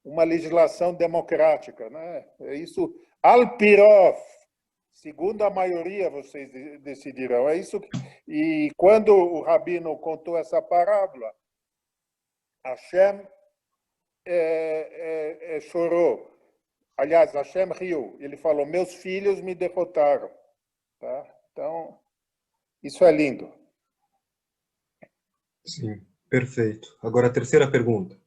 uma legislação democrática, né? É isso, al-pirof, segundo a maioria, vocês decidirão. É isso. E quando o rabino contou essa parábola, Hashem chorou. Aliás, Hashem riu. Ele falou, meus filhos me derrotaram. Tá? Então, isso é lindo. Sim, perfeito. Agora a terceira pergunta.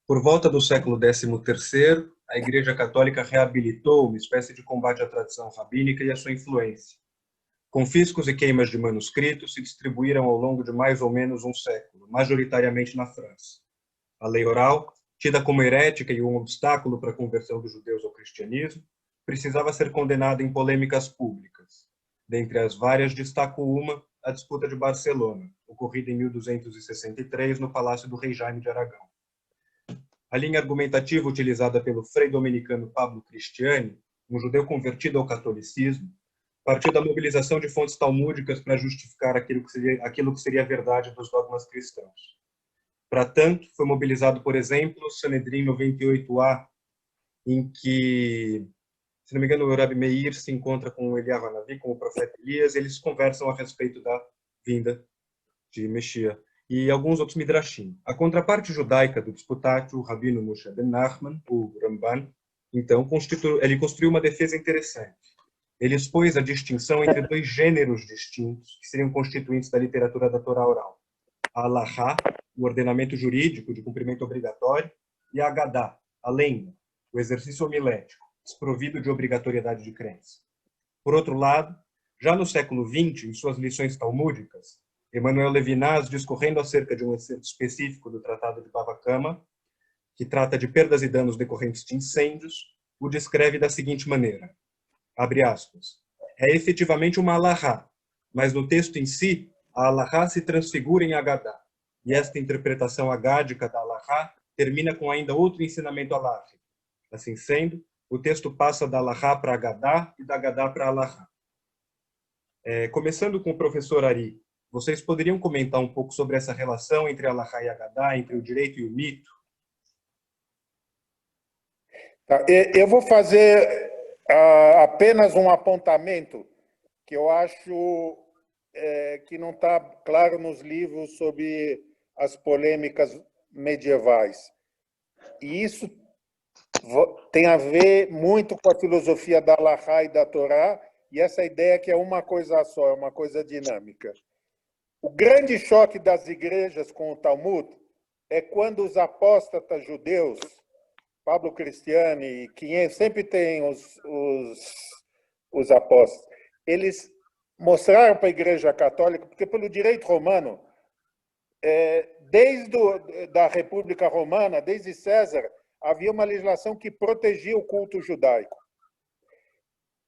Por volta do século XIII, a Igreja Católica reabilitou uma espécie de combate à tradição rabínica e à sua influência. Confiscos e queimas de manuscritos se distribuíram ao longo de mais ou menos um século, majoritariamente na França. A lei oral, tida como herética e um obstáculo para a conversão dos judeus ao cristianismo, precisava ser condenada em polêmicas públicas. Dentre as várias, destaco uma, a disputa de Barcelona, ocorrida em 1263 no Palácio do Rei Jaime de Aragão. A linha argumentativa utilizada pelo frei dominicano Pablo Cristiani, um judeu convertido ao catolicismo, partiu da mobilização de fontes talmúdicas para justificar aquilo que seria a verdade dos dogmas cristãos. Para tanto, foi mobilizado, por exemplo, o Sanedrim 98a, em que, se não me engano, o Rabi Meir se encontra com o Eliyahu Hanavi, com o profeta Elias, e eles conversam a respeito da vinda de Messias. E alguns outros midrashim. A contraparte judaica do disputátil, o rabino Moshe ben Nachman, o Ramban, então, ele construiu uma defesa interessante. Ele expôs a distinção entre dois gêneros distintos que seriam constituintes da literatura da Torá oral. A Halachá, o ordenamento jurídico de cumprimento obrigatório, e a Agadá, a lenda, o exercício homilético, desprovido de obrigatoriedade de crença. Por outro lado, já no século XX, em suas lições talmúdicas, Emmanuel Levinas, discorrendo acerca de um excerto específico do Tratado de Bava Kama, que trata de perdas e danos decorrentes de incêndios, o descreve da seguinte maneira, abre aspas, é efetivamente uma alahá, mas no texto em si, a alahá se transfigura em Agadá, e esta interpretação agádica da alahá termina com ainda outro ensinamento aláhico. Assim sendo, o texto passa da alahá para Agadá e da Agadá para alahá. Começando com o professor Ari, vocês poderiam comentar um pouco sobre essa relação entre alahá e Agadá, entre o direito e o mito? Tá, eu vou fazer apenas um apontamento que eu acho que não está claro nos livros sobre as polêmicas medievais. E isso tem a ver muito com a filosofia da Halachá e da Torá, e essa ideia que é uma coisa só, é uma coisa dinâmica. O grande choque das igrejas com o Talmud é quando os apóstatas judeus, Pablo Cristiani, que sempre tem os apóstolos, eles mostraram para a Igreja Católica, porque pelo direito romano, desde da República Romana, desde César, havia uma legislação que protegia o culto judaico.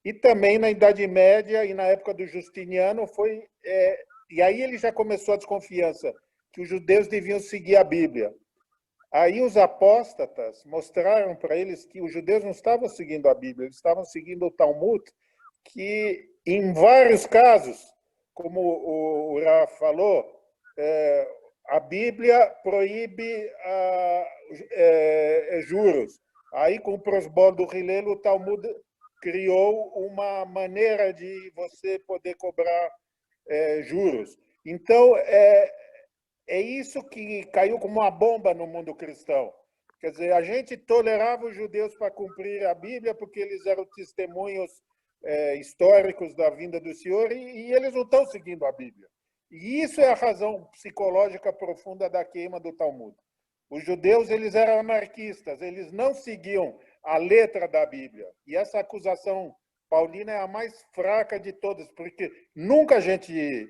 E também na Idade Média e na época do Justiniano e aí ele já começou a desconfiança que os judeus deviam seguir a Bíblia. Aí os apóstatas mostraram para eles que os judeus não estavam seguindo a Bíblia, eles estavam seguindo o Talmud, que em vários casos, como o Rafa falou, a Bíblia proíbe juros. Aí, com o prosbol do Hillel, o Talmud criou uma maneira de você poder cobrar juros. Então, é isso que caiu como uma bomba no mundo cristão. Quer dizer, a gente tolerava os judeus para cumprir a Bíblia porque eles eram testemunhos históricos da vinda do Senhor e eles não estão seguindo a Bíblia. E isso é a razão psicológica profunda da queima do Talmud. Os judeus, eles eram anarquistas, eles não seguiam a letra da Bíblia. E essa acusação paulina é a mais fraca de todas, porque nunca a gente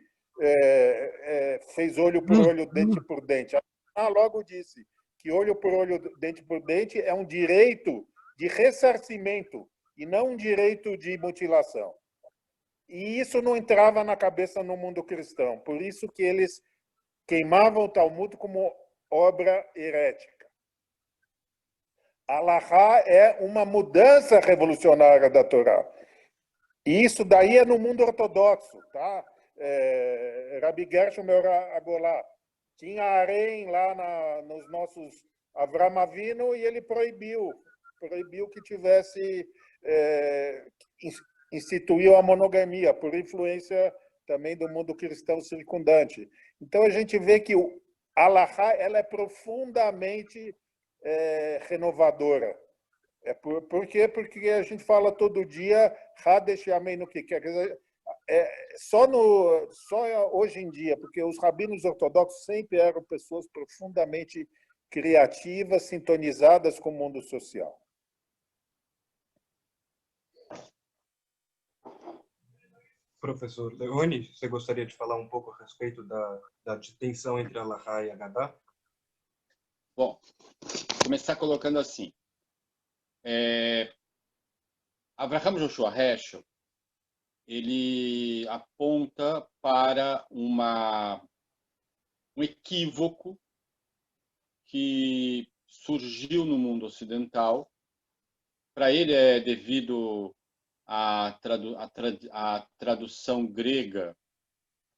fez olho por olho, dente por dente. Logo disse que olho por olho, dente por dente é um direito de ressarcimento e não um direito de mutilação. E isso não entrava na cabeça no mundo cristão. Por isso que eles queimavam o Talmud como obra herética. A Halachá é uma mudança revolucionária da Torá. E isso daí é no mundo ortodoxo, tá? Rabi Gershom Agolá tinha harém lá nos nossos Avram Avinu e ele proibiu que tivesse instituiu a monogamia por influência também do mundo cristão circundante. Então a gente vê que a Halachá ela é profundamente renovadora. Por quê? Porque a gente fala todo dia Hadesh Yameinu no que quer dizer, só hoje em dia, porque os rabinos ortodoxos sempre eram pessoas profundamente criativas, sintonizadas com o mundo social. Professor Leone, você gostaria de falar um pouco a respeito da tensão entre a Halachá e a Gadá? Bom, começar colocando assim. Avraham Joshua Heschel, ele aponta para um equívoco que surgiu no mundo ocidental. Para ele é devido à tradução grega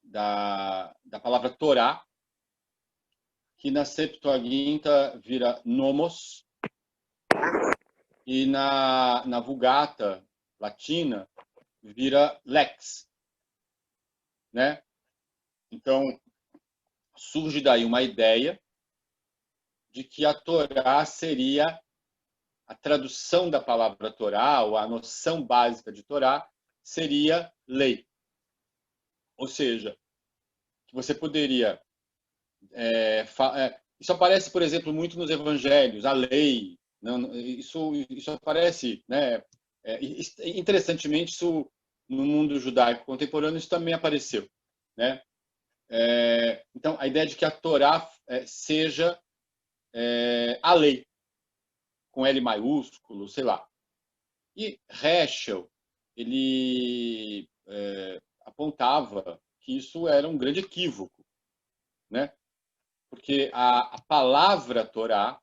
da palavra Torá, que na Septuaginta vira nomos, e na Vulgata latina vira lex, né? Então, surge daí uma ideia de que a Torá seria a tradução da palavra Torá, ou a noção básica de Torá, seria lei. Ou seja, que você poderia... isso aparece, por exemplo, muito nos evangelhos, a lei. Não, isso aparece, né? Interessantemente, isso no mundo judaico contemporâneo isso também apareceu, né? Então, a ideia de que a Torá seja a lei, com L maiúsculo, sei lá. E Heschel, ele apontava que isso era um grande equívoco, né? Porque a palavra Torá,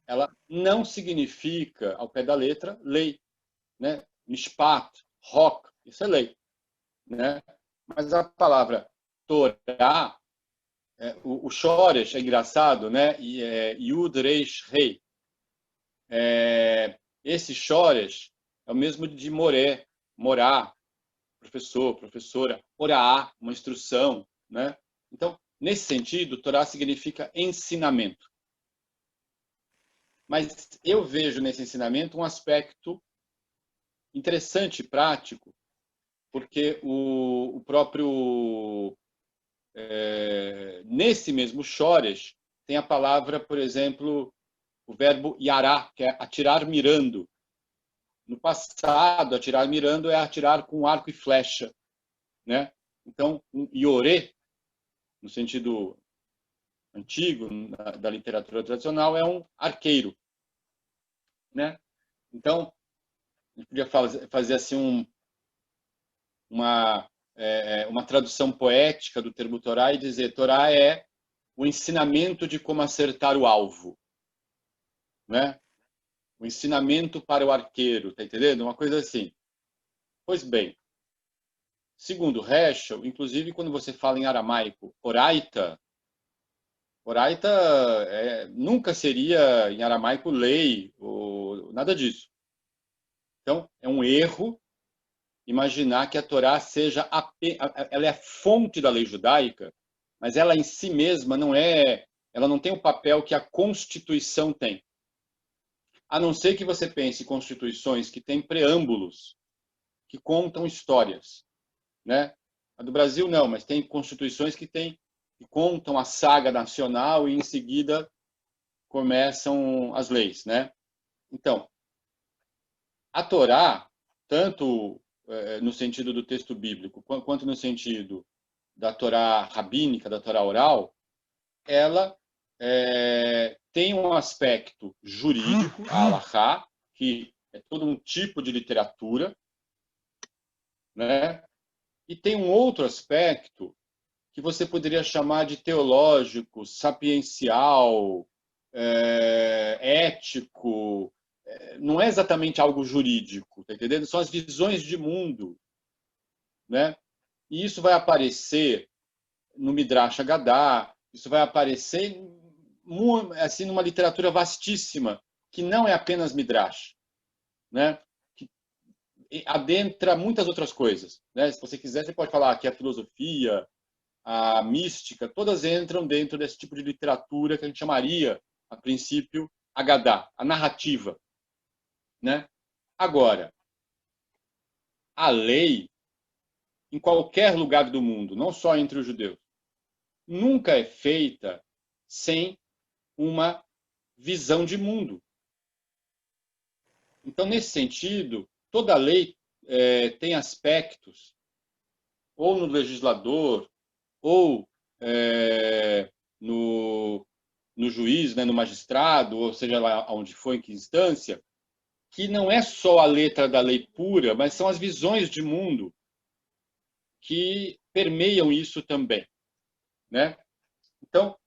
ela não significa, ao pé da letra, lei, né? Mishpat, Hok, isso é lei, né? Mas a palavra Torá, o Shoresh é engraçado, né? E Yud Reish Rei. Esse Shoresh é o mesmo de moré, morar, professor, professora, orá, uma instrução, né? Então, nesse sentido, Torá significa ensinamento. Mas eu vejo nesse ensinamento um aspecto interessante, prático, porque o próprio nesse mesmo Shoresh tem a palavra, por exemplo, o verbo yará, que é atirar mirando. No passado, atirar mirando é atirar com arco e flecha, né? Então, um iorê, no sentido antigo da literatura tradicional, é um arqueiro, né? Então, a gente podia fazer assim uma tradução poética do termo Torá e dizer: Torá é o ensinamento de como acertar o alvo, né? O ensinamento para o arqueiro, tá entendendo? Uma coisa assim. Pois bem, segundo Heschel, inclusive quando você fala em aramaico, oraita nunca seria em aramaico lei ou nada disso. Então, é um erro imaginar que a Torá seja ela é a fonte da lei judaica, mas ela em si mesma ela não tem o papel que a Constituição tem. A não ser que você pense em constituições que têm preâmbulos, que contam histórias, né? A do Brasil não, mas tem constituições que contam a saga nacional e em seguida começam as leis, né? Então, a Torá, tanto no sentido do texto bíblico, quanto no sentido da Torá rabínica, da Torá oral, ela tem um aspecto jurídico, a halachá, que é todo um tipo de literatura, né? E tem um outro aspecto que você poderia chamar de teológico, sapiencial, ético. Não é exatamente algo jurídico, tá entendendo? São as visões de mundo, né? E isso vai aparecer no Midrash Haggadah, isso vai aparecer assim numa literatura vastíssima, que não é apenas Midrash, né? Que adentra muitas outras coisas, né? Se você quiser, você pode falar que a filosofia, a mística, todas entram dentro desse tipo de literatura que a gente chamaria, a princípio, Haggadah, a narrativa, né? Agora, a lei, em qualquer lugar do mundo, não só entre os judeus, nunca é feita sem uma visão de mundo. Então, nesse sentido, toda lei tem aspectos, ou no legislador, ou no juiz, né, no magistrado, ou seja lá onde for, em que instância, que não é só a letra da lei pura, mas são as visões de mundo que permeiam isso também, né? Então,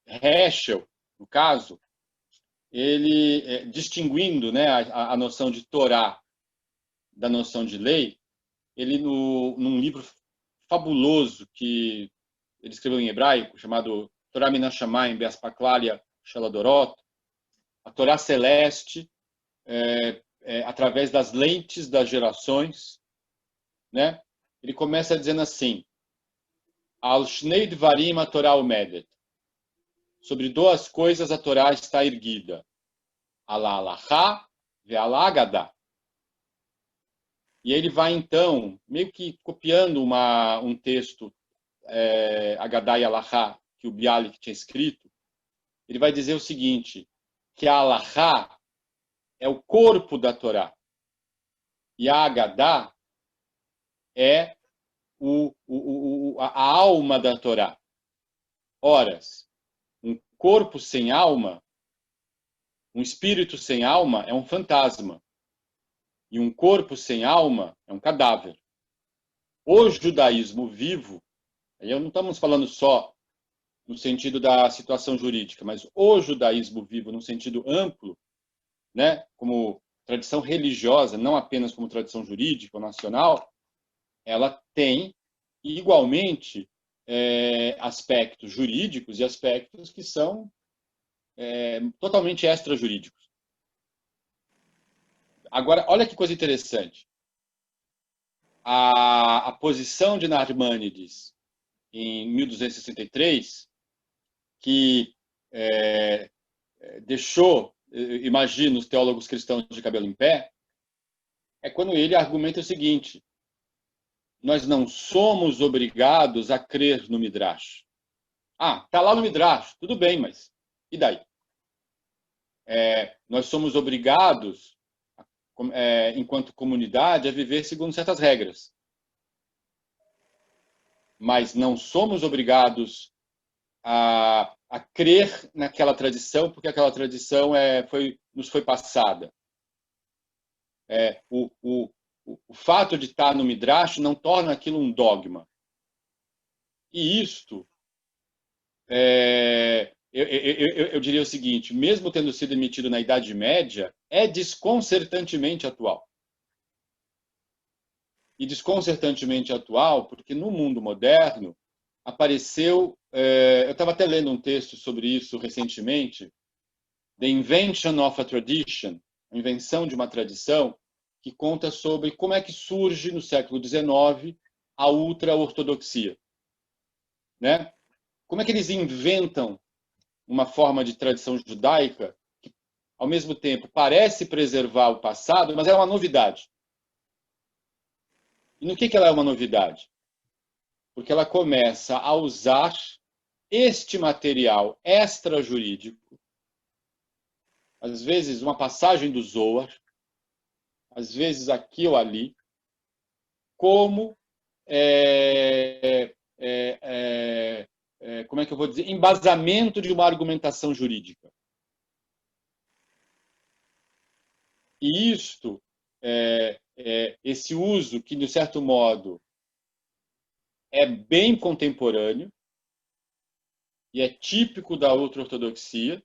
Heschel, no caso, ele distinguindo, né, a noção de Torá da noção de lei, ele num livro fabuloso que ele escreveu em hebraico, chamado Torá Min Hashamayim Be'aspaklalia Shaladorot, a Torá celeste, através das lentes das gerações, né? Ele começa dizendo assim: Al Shnei Dvarim a Torá Umedet. Sobre duas coisas a Torá está erguida. Ala Alachá ve ala Haggadah. E ele vai, então, meio que copiando um texto, Haggadah e Alachá, que o Bialik tinha escrito. Ele vai dizer o seguinte, que a Alachá é o corpo da Torá. E a Haggadah é a alma da Torá. Ora, um corpo sem alma, um espírito sem alma é um fantasma. E um corpo sem alma é um cadáver. O judaísmo vivo, aí não estamos falando só no sentido da situação jurídica, mas o judaísmo vivo no sentido amplo, né, como tradição religiosa, não apenas como tradição jurídica ou nacional, ela tem igualmente aspectos jurídicos e aspectos que são totalmente extrajurídicos. Agora, olha que coisa interessante. A posição de Narmânides em 1263, que deixou, imagino, os teólogos cristãos de cabelo em pé, é quando ele argumenta o seguinte: nós não somos obrigados a crer no Midrash. Está lá no Midrash, tudo bem, mas e daí? Nós somos obrigados, enquanto comunidade, a viver segundo certas regras. Mas não somos obrigados a crer naquela tradição, porque aquela tradição nos foi passada. O fato de estar no Midrash não torna aquilo um dogma. E isto, eu diria o seguinte: mesmo tendo sido emitido na Idade Média, é desconcertantemente atual. E desconcertantemente atual porque no mundo moderno apareceu... eu estava até lendo um texto sobre isso recentemente, The Invention of a Tradition, a invenção de uma tradição, que conta sobre como é que surge no século XIX a ultra-ortodoxia. Né? Como é que eles inventam uma forma de tradição judaica que, ao mesmo tempo, parece preservar o passado, mas é uma novidade. E no que ela é uma novidade? Porque ela começa a usar este material extrajurídico, às vezes uma passagem do Zohar, às vezes aqui ou ali, como como é que eu vou dizer, embasamento de uma argumentação jurídica. E isto, esse uso que, de certo modo, é bem contemporâneo e é típico da ultra-ortodoxia,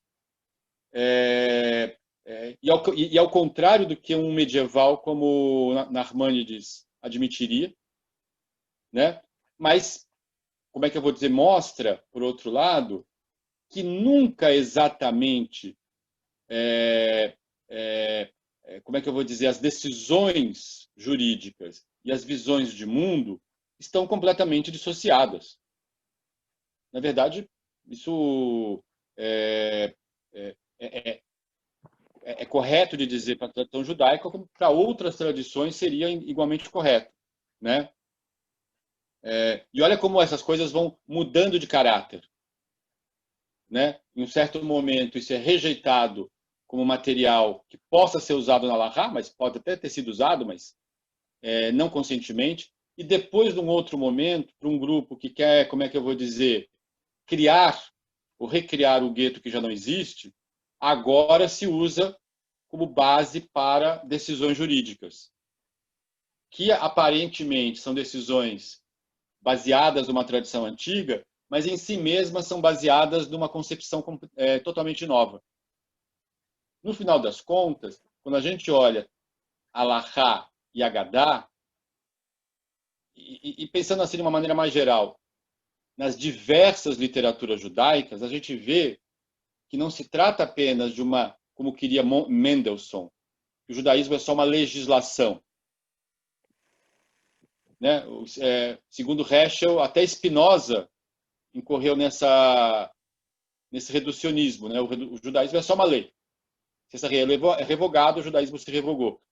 e ao contrário do que um medieval como Nachmanides admitiria, né? Mas, como é que eu vou dizer, mostra, por outro lado, que nunca exatamente, como é que eu vou dizer, as decisões jurídicas e as visões de mundo estão completamente dissociadas. Na verdade, isso é correto de dizer para a tradição judaica, como para outras tradições seria igualmente correto, né? E olha como essas coisas vão mudando de caráter, né? Em um certo momento isso é rejeitado como material que possa ser usado na Halachá, mas pode até ter sido usado, mas não conscientemente. E depois, num outro momento, para um grupo que quer, como é que eu vou dizer, criar ou recriar o gueto que já não existe, agora se usa como base para decisões jurídicas, que aparentemente são decisões baseadas numa tradição antiga, mas em si mesmas são baseadas numa concepção totalmente nova. No final das contas, quando a gente olha Halachá e Agadá, e pensando assim de uma maneira mais geral, nas diversas literaturas judaicas, a gente vê que não se trata apenas de uma, como queria Mendelssohn, que o judaísmo é só uma legislação. Né? Segundo Heschel, até Spinoza incorreu nesse reducionismo. Né? O judaísmo é só uma lei. Se essa lei é revogada, o judaísmo se revogou.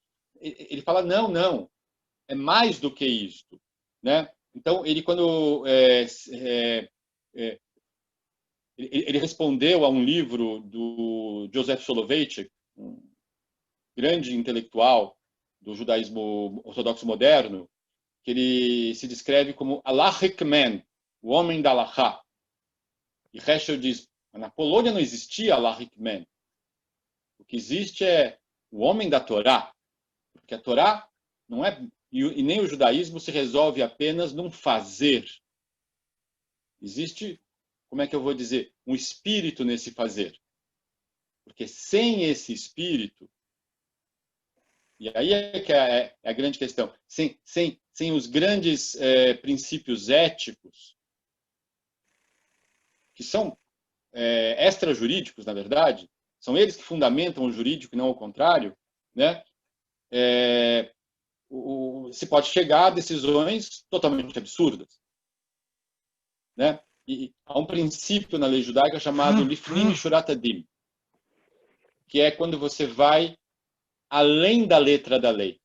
Ele fala, não, é mais do que isto. Né? Então, ele quando ele respondeu a um livro do Joseph Soloveitchik, um grande intelectual do judaísmo ortodoxo moderno, que ele se descreve como halachic man, o homem da halachá. E Heschel diz, na Polônia não existia halachic man. O que existe é o homem da Torá, porque a Torá não é, e nem o judaísmo se resolve apenas num fazer. Existe, como é que eu vou dizer, um espírito nesse fazer. Porque sem esse espírito, e aí é que é a grande questão, sem os grandes princípios éticos, que são extrajurídicos, na verdade, são eles que fundamentam o jurídico e não o contrário, né? Se pode chegar a decisões totalmente absurdas. Né? E há um princípio na lei judaica chamado Lifnim Mishurat Adin. que é quando você vai além da letra da lei.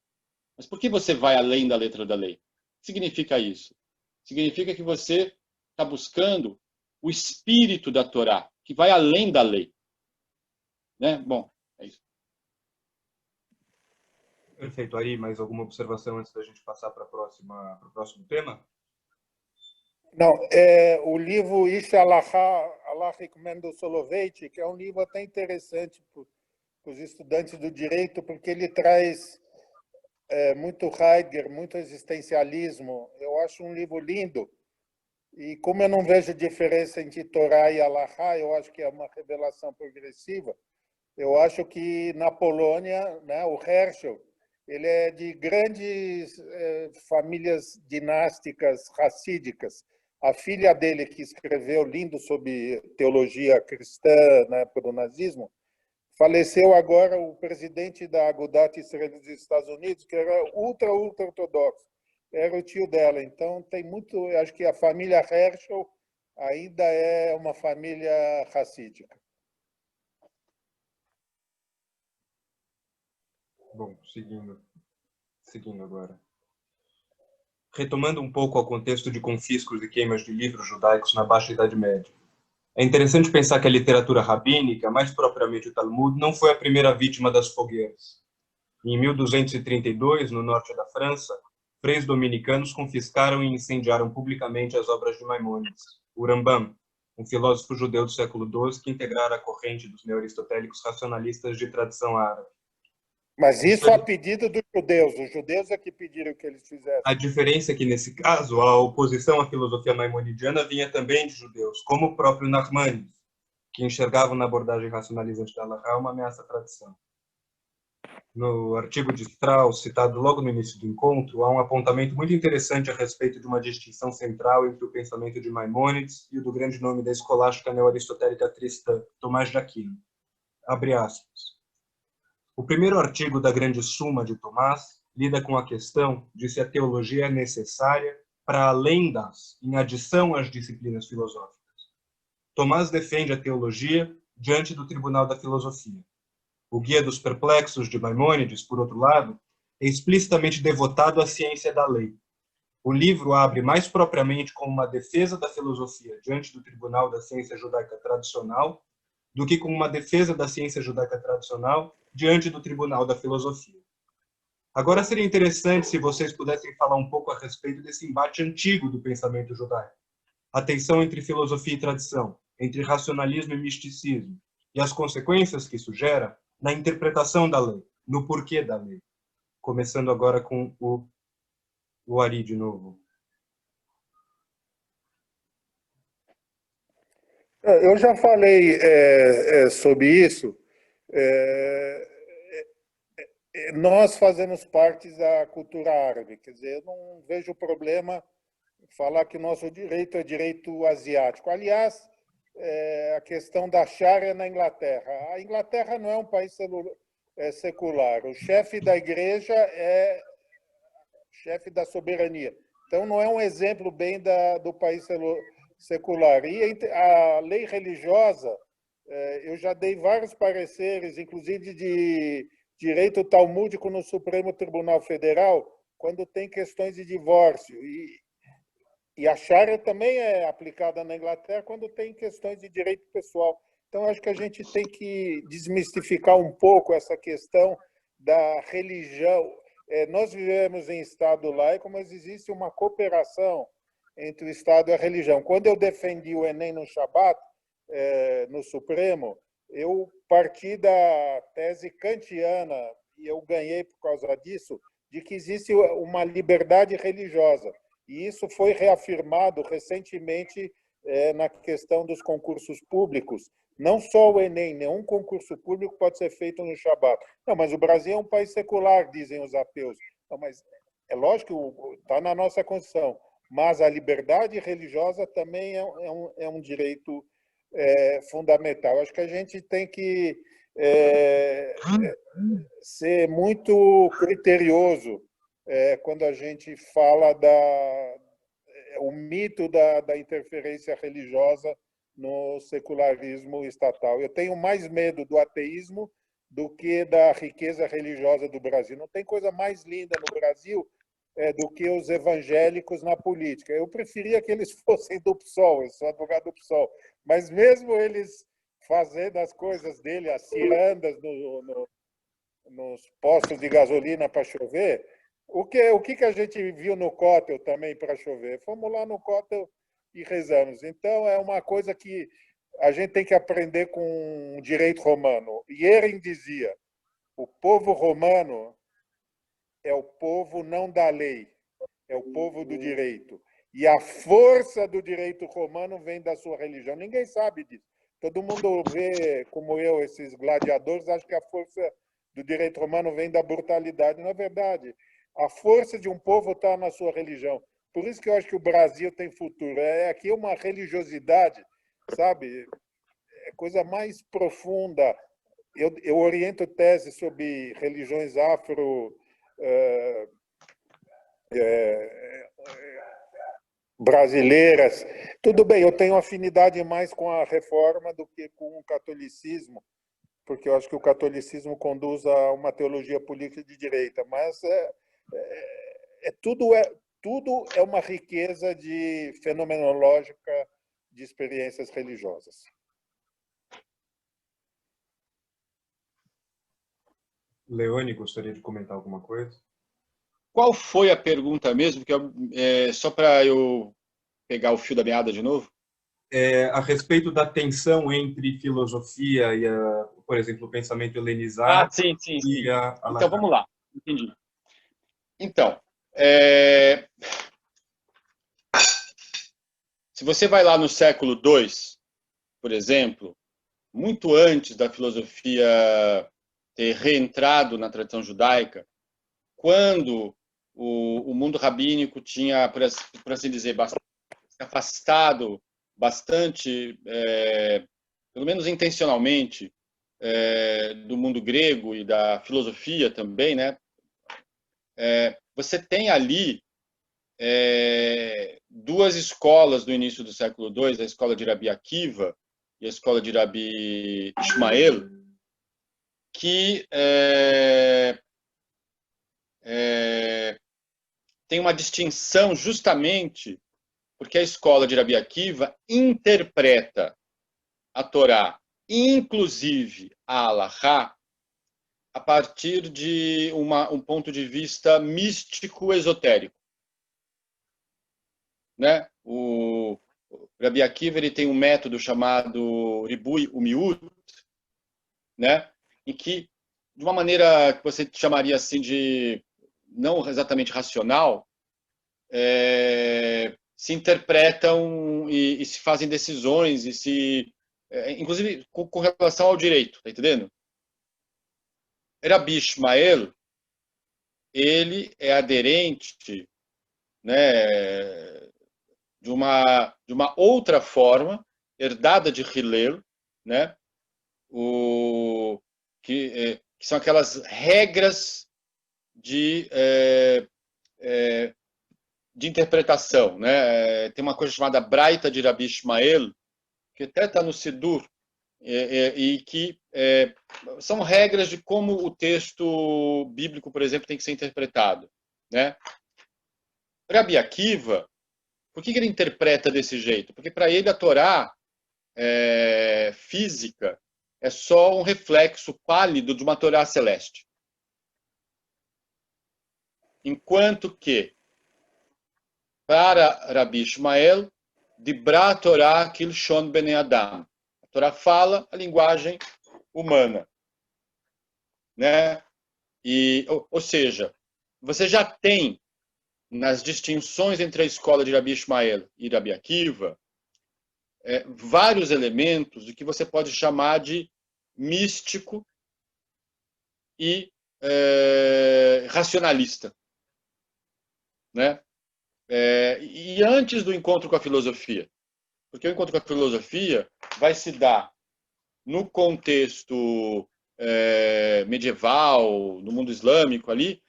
Mas por que você vai além da letra da lei? O que significa isso? Significa que você está buscando o espírito da Torá, que vai além da lei. Né? Bom, é isso. Perfeito. Ari, mais alguma observação antes da gente passar para o próximo tema? Não, o livro Ish Alachik Mendel Soloveitch, que é um livro até interessante para os estudantes do direito, porque ele traz muito Heidegger, muito existencialismo. Eu acho um livro lindo. E como eu não vejo diferença entre Torá e Alahá, eu acho que é uma revelação progressiva. Eu acho que na Polônia, né, o Herschel, ele é de grandes famílias dinásticas racídicas. A filha dele, que escreveu lindo sobre teologia cristã na época do nazismo, faleceu agora o presidente da Agudat Israel dos Estados Unidos, que era ultra ortodoxo. Era o tio dela. Então, tem muito... Eu acho que a família Herschel ainda é uma família racídica. Bom, seguindo agora. Retomando um pouco ao contexto de confiscos e queimas de livros judaicos na Baixa Idade Média. É interessante pensar que a literatura rabínica, mais propriamente o Talmud, não foi a primeira vítima das fogueiras. Em 1232, no norte da França, freis dominicanos confiscaram e incendiaram publicamente as obras de Maimônides, o Rambam, um filósofo judeu do século XII que integrara a corrente dos neoaristotélicos racionalistas de tradição árabe. Mas isso a pedido dos judeus. Os judeus é que pediram que eles fizessem. A diferença é que, nesse caso, a oposição à filosofia maimonidiana vinha também de judeus, como o próprio Nachmanides, que enxergavam na abordagem racionalizante da Halakha uma ameaça à tradição. No artigo de Strauss, citado logo no início do encontro, há um apontamento muito interessante a respeito de uma distinção central entre o pensamento de Maimônides e o do grande nome da escolástica neo-aristotélica cristã, Tomás de Aquino. Abre aspas. O primeiro artigo da Grande Suma de Tomás lida com a questão de se a teologia é necessária para além das, em adição às disciplinas filosóficas. Tomás defende a teologia diante do tribunal da filosofia. O Guia dos Perplexos de Maimônides, por outro lado, é explicitamente devotado à ciência da lei. O livro abre mais propriamente como uma defesa da filosofia diante do tribunal da ciência judaica tradicional do que como uma defesa da ciência judaica tradicional diante do tribunal da filosofia. Agora seria interessante se vocês pudessem falar um pouco a respeito desse embate antigo do pensamento judaico. A tensão entre filosofia e tradição, entre racionalismo e misticismo, e as consequências que isso gera na interpretação da lei, no porquê da lei. Começando agora com o Ari de novo. Eu já falei sobre isso. Nós fazemos parte da cultura árabe, quer dizer, eu não vejo problema falar que o nosso direito é direito asiático. Aliás, a questão da Sharia na Inglaterra. A Inglaterra não é um país secular. O chefe da igreja é chefe da soberania. Então, não é um exemplo bem do país secular. E a lei religiosa, eu já dei vários pareceres, inclusive de direito talmúdico no Supremo Tribunal Federal, quando tem questões de divórcio. E a Sharia também é aplicada na Inglaterra quando tem questões de direito pessoal. Então, acho que a gente tem que desmistificar um pouco essa questão da religião. Nós vivemos em Estado laico, mas existe uma cooperação entre o Estado e a religião. Quando eu defendi o Enem no Shabat, no Supremo, eu parti da tese kantiana, e eu ganhei por causa disso, de que existe uma liberdade religiosa. E isso foi reafirmado recentemente na questão dos concursos públicos. Não só o Enem, nenhum concurso público pode ser feito no Shabat. Não, mas o Brasil é um país secular, dizem os ateus. Não, mas é lógico que está na nossa Constituição, mas a liberdade religiosa também é um direito fundamental. Acho que a gente tem que ser muito criterioso quando a gente fala o mito da interferência religiosa no secularismo estatal. Eu tenho mais medo do ateísmo do que da riqueza religiosa do Brasil. Não tem coisa mais linda no Brasil do que os evangélicos na política. Eu preferia que eles fossem do PSOL, eu sou advogado do PSOL, mas mesmo eles fazendo as coisas dele, as cirandas nos postos de gasolina para chover, o que a gente viu no Cótel também para chover? Fomos lá no Cótel e rezamos. Então, é uma coisa que a gente tem que aprender com o direito romano. Ieren dizia, o povo romano é o povo não da lei, é o povo do direito. E a força do direito romano vem da sua religião. Ninguém sabe disso. Todo mundo vê, como eu, esses gladiadores, acha que a força do direito romano vem da brutalidade. Na verdade, a força de um povo está na sua religião. Por isso que eu acho que o Brasil tem futuro. Aqui uma religiosidade, sabe? É coisa mais profunda. Eu oriento tese sobre religiões afro brasileiras. Tudo bem, eu tenho afinidade mais com a reforma do que com o catolicismo, porque eu acho que o catolicismo conduz a uma teologia política de direita, mas tudo é uma riqueza de fenomenológica de experiências religiosas. Leone, gostaria de comentar alguma coisa? Qual foi a pergunta mesmo? Só para eu pegar o fio da meada de novo. A respeito da tensão entre filosofia e, por exemplo, o pensamento helenizado Sim. e a Então, vamos lá. Entendi. Então, se você vai lá no século II, por exemplo, muito antes da filosofia ter reentrado na tradição judaica, quando o mundo rabínico tinha, por assim dizer, se afastado bastante, pelo menos intencionalmente, do mundo grego e da filosofia também, né? Você tem ali duas escolas do início do século II, a escola de Rabi Akiva e a escola de Rabi Ishmael, que tem uma distinção justamente porque a escola de Rabi Akiva interpreta a Torá, inclusive a Halachá, a partir de um ponto de vista místico esotérico, né? O Rabi Akiva ele tem um método chamado Ribui Umiut, né? Em que, de uma maneira que você chamaria assim de não exatamente racional, se interpretam e se fazem decisões inclusive com relação ao direito, tá entendendo? Rabi Ishmael, ele é aderente, né, de uma outra forma herdada de Hillel, né, que são aquelas regras de interpretação, né? Tem uma coisa chamada Braita de Rabi Ishmael, que até está no Sidur, e que são regras de como o texto bíblico, por exemplo, tem que ser interpretado, né? Rabi Akiva, por que ele interpreta desse jeito? Porque para ele a Torá física é só um reflexo pálido de uma Torá celeste. Enquanto que, para Rabi Ishmael, Dibra Torá Kilshon Bnei Adam. A Torá fala a linguagem humana, né? Ou seja, você já tem nas distinções entre a escola de Rabi Ishmael e Rabi Akiva vários elementos do que você pode chamar de místico e racionalista, né? E antes do encontro com a filosofia, porque o encontro com a filosofia vai se dar no contexto medieval, no mundo islâmico ali,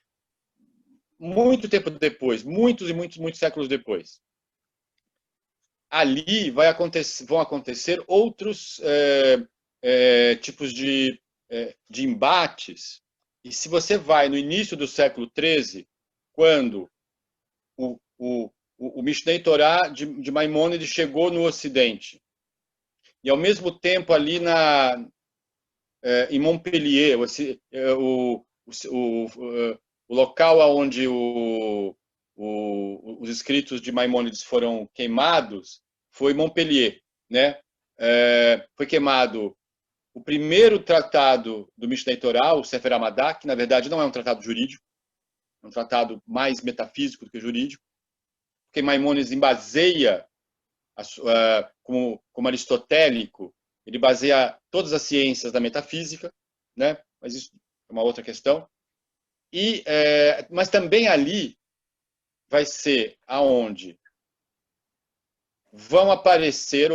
muito tempo depois, muitos e muitos séculos depois. Ali vão acontecer outros tipos de de embates. E se você vai no início do século XIII, quando o Mishneh Torah de Maimônides chegou no Ocidente, e ao mesmo tempo ali em Montpellier, o local onde os escritos de Maimônides foram queimados foi Montpellier, né? Foi queimado o primeiro tratado do Mishneh Torah, o Sefer Hamadá, que na verdade não é um tratado jurídico, é um tratado mais metafísico do que jurídico, porque Maimônides baseia, como aristotélico, ele baseia todas as ciências da metafísica, né? Mas isso é uma outra questão. Mas também ali vai ser aonde vão aparecer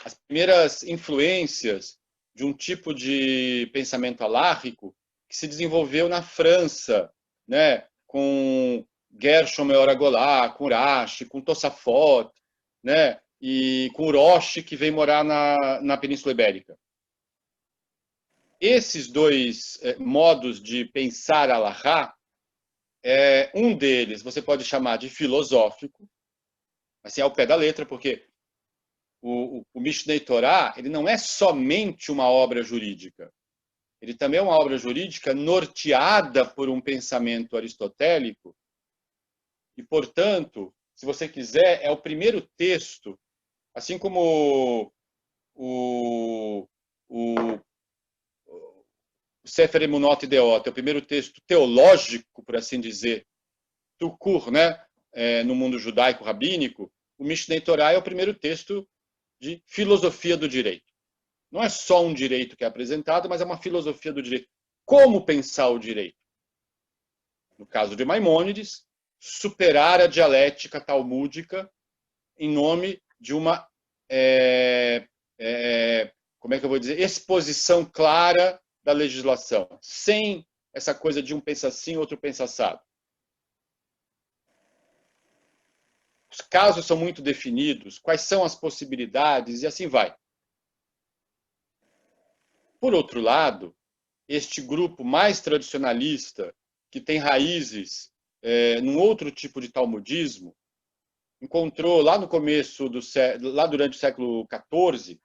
as primeiras influências de um tipo de pensamento alárrico que se desenvolveu na França, né? Com Gershom Meor-Agolá, com Urashi, com Tosafot, né? E com Uroshi, que veio morar na Península Ibérica. Esses dois modos de pensar alahá, um deles você pode chamar de filosófico, assim, ao pé da letra, porque o Mishneh Torah ele não é somente uma obra jurídica. Ele também é uma obra jurídica norteada por um pensamento aristotélico e, portanto, se você quiser, é o primeiro texto, assim como o Sefer Emunot Deot é o primeiro texto teológico, por assim dizer, Tukur, né? No mundo judaico-rabínico, o Mishneh Torah é o primeiro texto de filosofia do direito. Não é só um direito que é apresentado, mas é uma filosofia do direito. Como pensar o direito? No caso de Maimônides, superar a dialética talmúdica em nome de uma, como é que eu vou dizer, exposição clara da legislação, sem essa coisa de um pensa assim, outro pensa assado. Os casos são muito definidos, quais são as possibilidades, e assim vai. Por outro lado, este grupo mais tradicionalista, que tem raízes num outro tipo de talmudismo, encontrou lá no começo, lá durante o século XIV,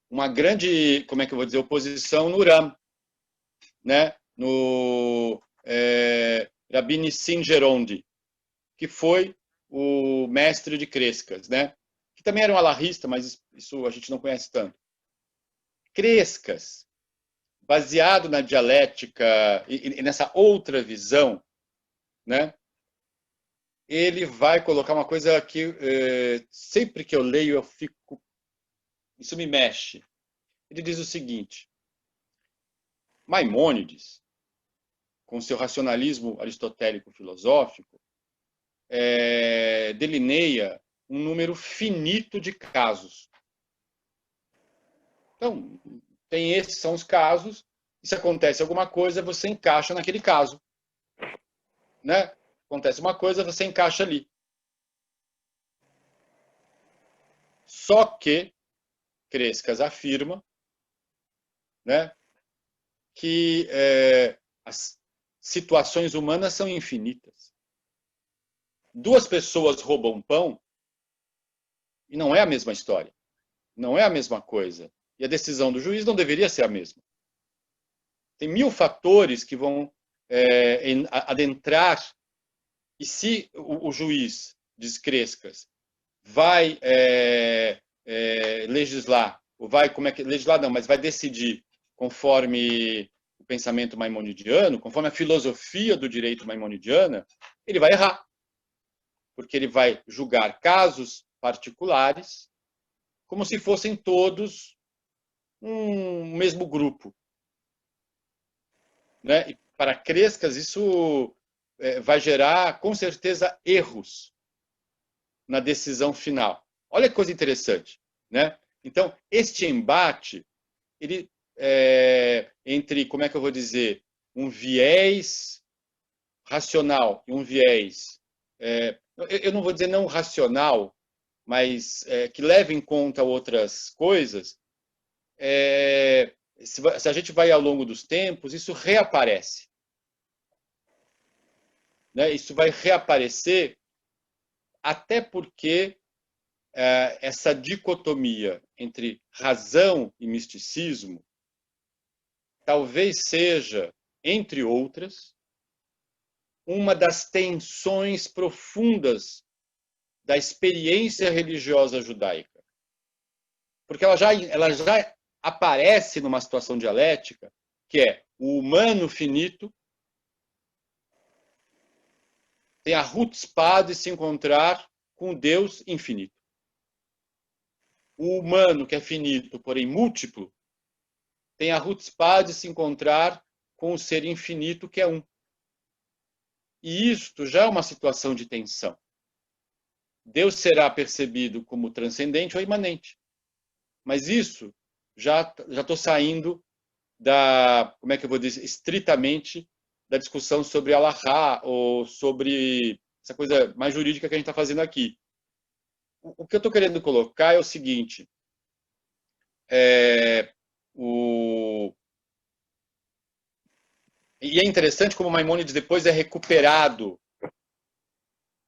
uma grande, como é que eu vou dizer, oposição no Uram, né? No Rabbi Nissim Gerondi, que foi o mestre de Crescas, né? Que também era um alahista, mas isso a gente não conhece tanto. Crescas, baseado na dialética e nessa outra visão, né? Ele vai colocar uma coisa que sempre que eu leio eu fico, isso me mexe. Ele diz o seguinte: Maimônides, com seu racionalismo aristotélico filosófico, delineia um número finito de casos. Então, esses são os casos, e se acontece alguma coisa, você encaixa naquele caso. Né? Acontece uma coisa, você encaixa ali. Só que Crescas afirma, né, que as situações humanas são infinitas. Duas pessoas roubam pão e não é a mesma história. Não é a mesma coisa. E a decisão do juiz não deveria ser a mesma. Tem 1000 fatores que vão adentrar. E se o juiz, diz Crescas, vai legislar, ou vai, legislar não, mas vai decidir conforme o pensamento maimonidiano, conforme a filosofia do direito maimonidiana, ele vai errar. Porque ele vai julgar casos particulares como se fossem todos um mesmo grupo. Né? E para Crescas, isso vai gerar, com certeza, erros na decisão final. Olha que coisa interessante. Né? Então, este embate ele, entre, como é que eu vou dizer, um viés racional e um viés, eu não vou dizer não racional, mas que leva em conta outras coisas, se a gente vai ao longo dos tempos, isso reaparece. Né? Isso vai reaparecer até porque essa dicotomia entre razão e misticismo talvez seja, entre outras, uma das tensões profundas da experiência religiosa judaica. Porque ela já aparece numa situação dialética, que é o humano finito tem a chutzpah de se encontrar com o Deus infinito. O humano, que é finito, porém múltiplo, tem a chutzpah de se encontrar com o ser infinito, que é um. E isto já é uma situação de tensão. Deus será percebido como transcendente ou imanente. Mas isso já estou saindo como é que eu vou dizer, estritamente da discussão sobre Allahá ou sobre essa coisa mais jurídica que a gente está fazendo aqui. O que eu estou querendo colocar é o seguinte: e é interessante como o Maimônides depois é recuperado.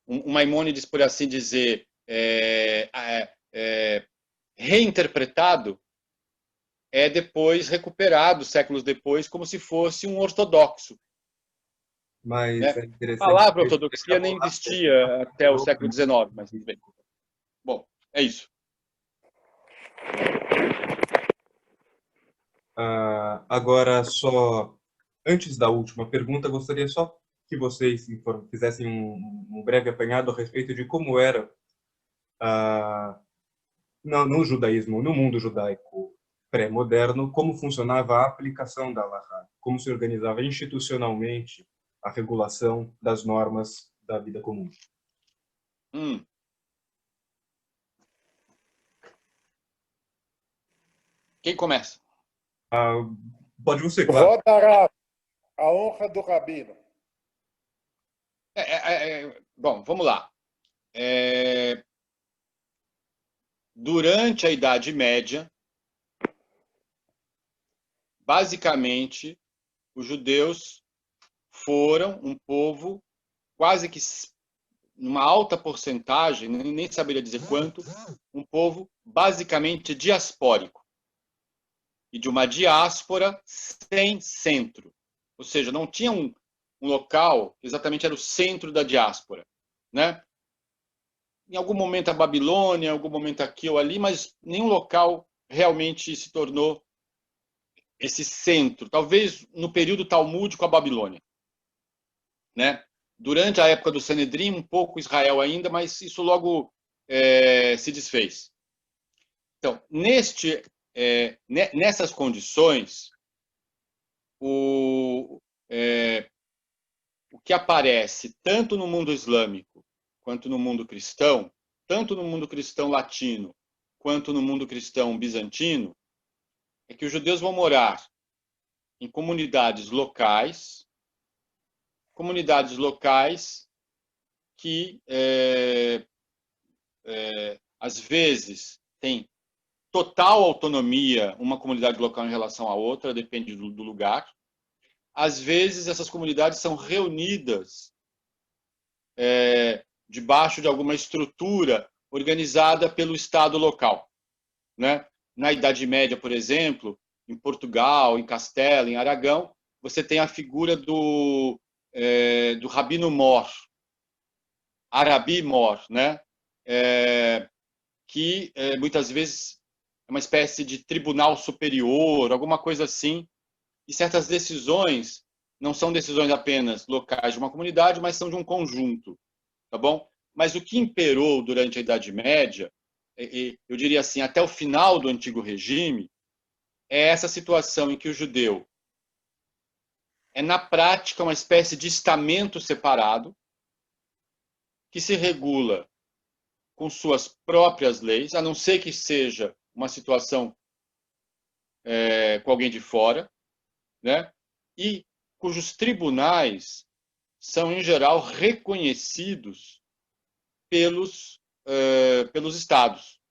Um Maimônides, por assim dizer, reinterpretado, é depois recuperado, séculos depois, como se fosse um ortodoxo. Mas Né? é interessante. A palavra ortodoxia nem existia até o século XIX, mas tudo bem. Bom, é isso. Agora, só antes da última pergunta, gostaria só que vocês fizessem um breve apanhado a respeito de como era no judaísmo, no mundo judaico pré-moderno, como funcionava a aplicação da Halakha, como se organizava institucionalmente a regulação das normas da vida comum. Quem começa? Pode você, claro. Vou dar a honra do rabino. Bom, vamos lá. Durante a Idade Média, basicamente, os judeus foram um povo quase que numa alta porcentagem, nem saberia dizer quanto, um povo basicamente diaspórico. E de uma diáspora sem centro. Ou seja, não tinha um local que exatamente era o centro da diáspora. Né? Em algum momento a Babilônia, em algum momento aqui ou ali, mas nenhum local realmente se tornou esse centro. Talvez no período talmúdico a Babilônia. Né? Durante a época do Sanedrim, um pouco Israel ainda, mas isso logo se desfez. Então, nessas condições, o que aparece tanto no mundo islâmico quanto no mundo cristão, tanto no mundo cristão latino quanto no mundo cristão bizantino, é que os judeus vão morar em comunidades locais que às vezes têm total autonomia uma comunidade local em relação à outra, depende do lugar. Às vezes, essas comunidades são reunidas debaixo de alguma estrutura organizada pelo Estado local. Né? Na Idade Média, por exemplo, em Portugal, em Castela, em Aragão, você tem a figura do Rabino Mor, Arabi Mor, né? Que muitas vezes é uma espécie de tribunal superior, alguma coisa assim, e certas decisões não são decisões apenas locais de uma comunidade, mas são de um conjunto, tá bom? Mas o que imperou durante a Idade Média, eu diria assim, até o final do Antigo Regime, é essa situação em que o judeu é, na prática, uma espécie de estamento separado que se regula com suas próprias leis, a não ser que seja uma situação com alguém de fora, né? E cujos tribunais são, em geral, reconhecidos pelos estados.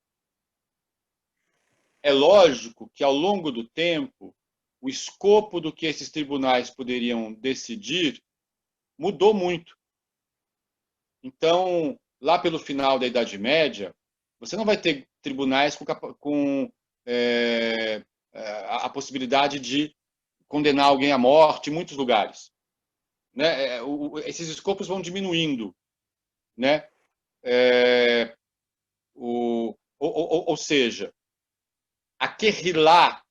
é lógico que, ao longo do tempo, o escopo do que esses tribunais poderiam decidir mudou muito. Então, lá pelo final da Idade Média, você não vai ter tribunais com a possibilidade de condenar alguém à morte em muitos lugares, né? Esses escopos vão diminuindo, né? Ou seja, a Querrilá,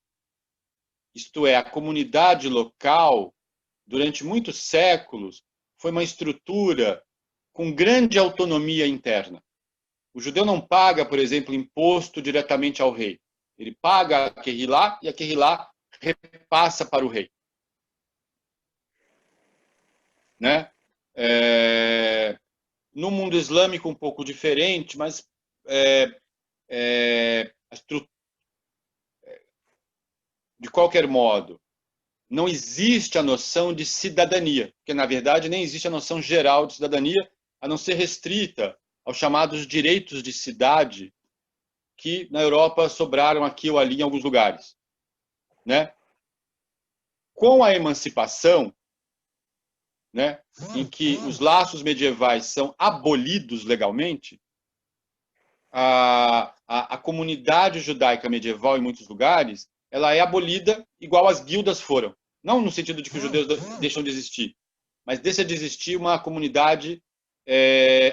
isto é, a comunidade local, durante muitos séculos, foi uma estrutura com grande autonomia interna. O judeu não paga, por exemplo, imposto diretamente ao rei. Ele paga a Querrilá e a Querrilá repassa para o rei. Né? No mundo islâmico um pouco diferente, mas de qualquer modo, não existe a noção de cidadania, porque na verdade nem existe a noção geral de cidadania, a não ser restrita aos chamados direitos de cidade que na Europa sobraram aqui ou ali em alguns lugares, né? Com a emancipação, né, em que os laços medievais são abolidos legalmente, a comunidade judaica medieval em muitos lugares, ela é abolida igual as guildas foram. Não no sentido de que os judeus deixam de existir, mas deixa de existir uma comunidade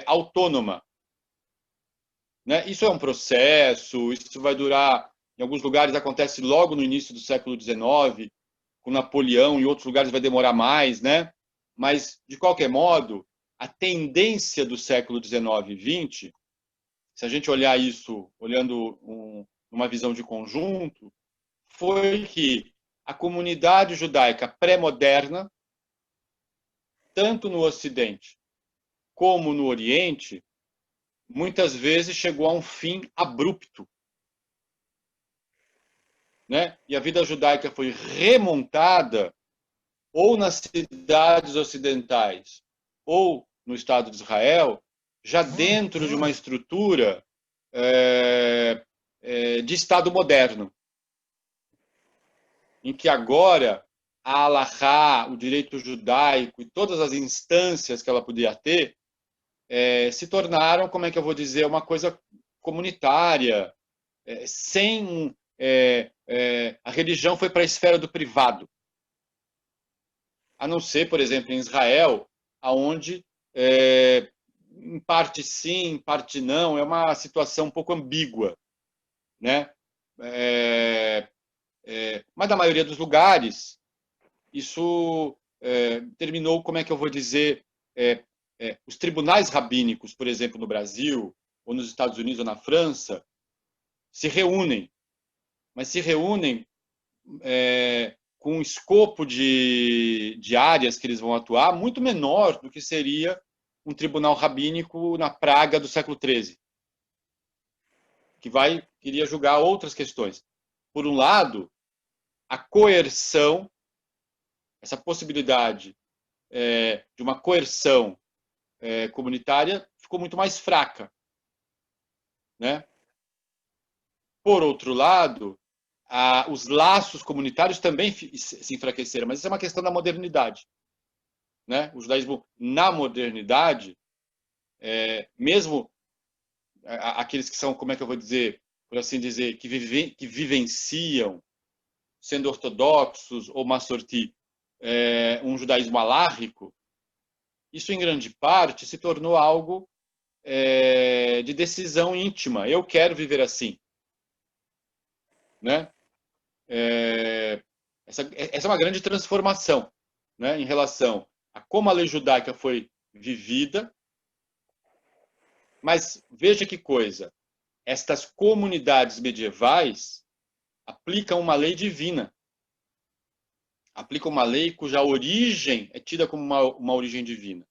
autônoma. Né? Isso é um processo, isso vai durar, em alguns lugares acontece logo no início do século XIX, com Napoleão, em outros lugares vai demorar mais, né? Mas, de qualquer modo, a tendência do século XIX e XX, se a gente olhar isso, olhando uma visão de conjunto, foi que a comunidade judaica pré-moderna, tanto no Ocidente como no Oriente, muitas vezes chegou a um fim abrupto. Né? E a vida judaica foi remontada ou nas cidades ocidentais ou no Estado de Israel, já dentro de uma estrutura de Estado moderno, em que agora a Halahá, o direito judaico e todas as instâncias que ela podia ter se tornaram, como é que eu vou dizer, uma coisa comunitária, sem a religião foi para a esfera do privado, a não ser, por exemplo, em Israel, aonde em parte sim, em parte não, é uma situação um pouco ambígua, né? Mas na maioria dos lugares isso terminou, como é que eu vou dizer, os tribunais rabínicos, por exemplo, no Brasil ou nos Estados Unidos ou na França, se reúnem, mas se reúnem com um escopo de áreas que eles vão atuar muito menor do que seria um tribunal rabínico na Praga do século XIII, que queria julgar outras questões. Por um lado, a coerção, essa possibilidade de uma coerção comunitária ficou muito mais fraca, né? Por outro lado, os laços comunitários também se enfraqueceram, mas isso é uma questão da modernidade, né? O judaísmo na modernidade, mesmo aqueles que são, como é que eu vou dizer, por assim dizer, que vivenciam, sendo ortodoxos ou massorti, um judaísmo alárrico, isso em grande parte se tornou algo de decisão íntima. Eu quero viver assim, né? Essa é uma grande transformação, né, em relação a como a lei judaica foi vivida. Mas veja que coisa, estas comunidades medievais aplicam uma lei divina, aplicam uma lei cuja origem é tida como uma origem divina.